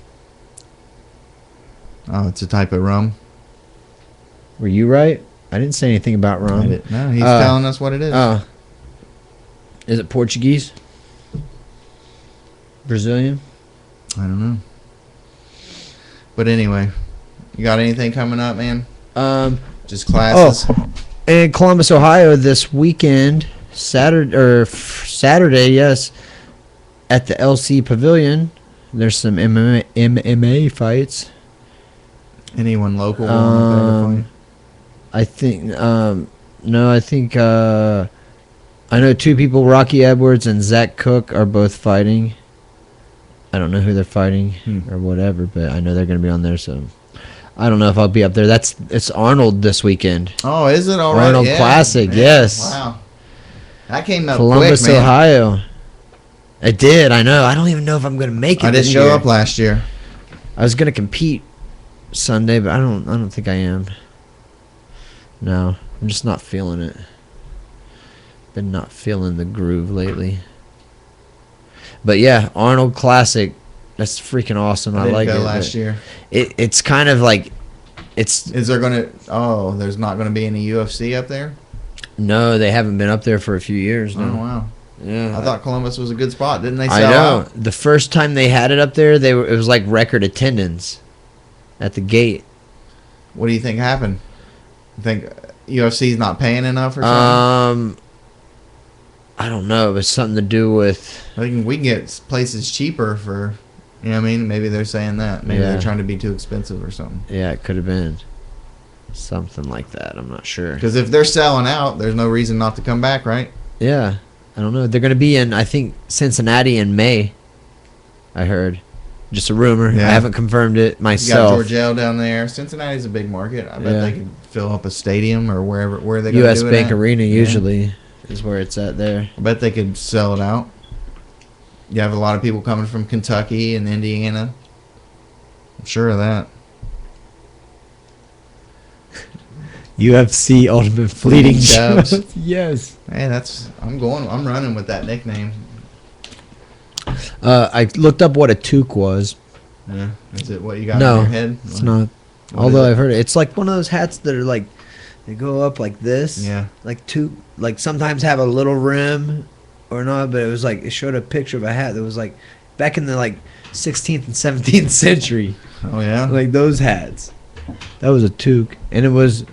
Oh, it's a type of rum. Were you right? I didn't say anything about rum. No, he's Uh, telling us what it is. Oh. Is it Portuguese? Brazilian? I don't know. But anyway, you got anything coming up, man? Just classes. In Columbus, Ohio, this weekend, Saturday, yes, at the LC Pavilion, there's some MMA fights. Anyone local? willing to fight? I think no, I think I know two people, Rocky Edwards and Zach Cook, are both fighting. I don't know who they're fighting or whatever, but I know they're going to be on there. So I don't know if I'll be up there. It's Arnold this weekend. Oh, is it all right? Arnold Yeah. Classic, Man, yes. Wow. That came up Columbus, quick, man. Ohio. It did. I know. I don't even know if I'm going to make it. I didn't this show year. up last year. I was going to compete Sunday, but I don't think I am. No, I'm just not feeling it. Been not feeling the groove lately. But yeah, Arnold Classic. That's freaking awesome. I didn't like go it. last but year. It's kind of like it's Is there gonna? Oh, there's not gonna be any UFC up there. no, they haven't been up there for a few years Oh now. wow. Yeah, I thought Columbus was a good spot. Didn't they I sell know. out? The first time they had it up there, it was like record attendance at the gate. What do you think happened? You think UFC's not paying enough or something? I don't know. It was something to do with We can get places cheaper for, you know what I mean? Maybe they're saying that. Maybe Yeah. they're trying to be too expensive or something. yeah, it could have been something like that. I'm not sure. Because if they're selling out, there's no reason not to come back, right? Yeah, I don't know. They're going to be in, I think, Cincinnati in May. I heard. Just a rumor. Yeah. I haven't confirmed it You got myself. Georgetown down there. Cincinnati's a big market. I bet Yeah. they could fill up a stadium or where they gonna U.S. do it Bank at. Arena Yeah. usually is where it's at there. I bet they could sell it out. You have a lot of people coming from Kentucky and Indiana. I'm sure of that. UFC Ultimate Fleeting Dubs. Yes. Hey, I'm running with that nickname. I looked up what a toque was. Yeah. Is it what you got No, on your head? it's not. What Although is it? I've heard it. It's like one of those hats that are like, they go up like this. Yeah. Like toque. Like sometimes have a little rim or not, but it was like, it showed a picture of a hat that was like back in the like 16th and 17th century. Oh yeah. Like those hats. That was a toque. And it was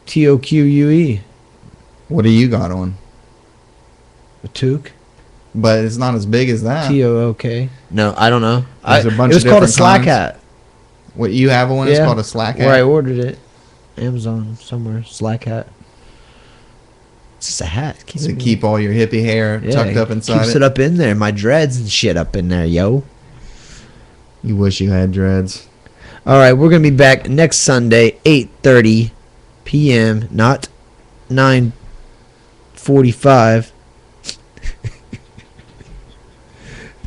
TOQUE. What do you got on? A toque? But it's not as big as that. TOOK? No, I don't know. There's a bunch it was of called a different slack kinds. hat. What you have one? It's Yeah. called a slack Where I hat. ordered it. Amazon somewhere. Slack hat. It's just a hat. Does it keep all your hippie hair tucked up inside keeps it up in there. My dreads and shit up in there, yo. You wish you had dreads. All right, we're gonna be back next Sunday, 8:30 p.m. Not 9:45.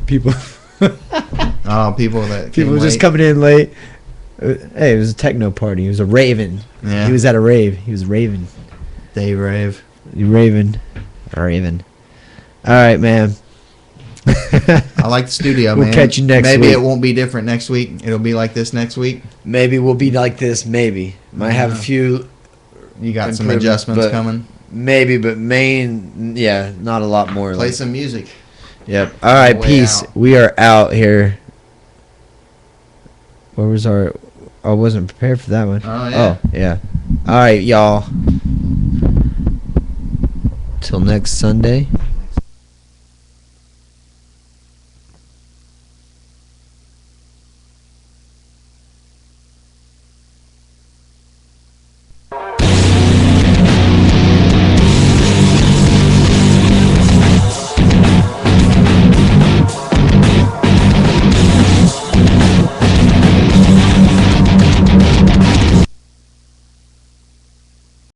People, Oh, people that people came just late. coming in late. Hey, it was a techno party. It was a raven. Yeah. He was at a rave. He was raving. Dave Rave. You Raven. Raven. All right, man. I like the studio, We'll man. catch you next Maybe week. it won't be different next week. It'll be like this next week. Maybe we'll be like this. Maybe. Might have a Yeah. few. You got some Improvement, adjustments but- coming. Maybe, but yeah, not a lot more. Play like- some music. Yep. All right, Way peace. out. We are out here. Where was our? I wasn't prepared for that one. Oh, yeah. Oh, yeah. All right, y'all. Till next Sunday.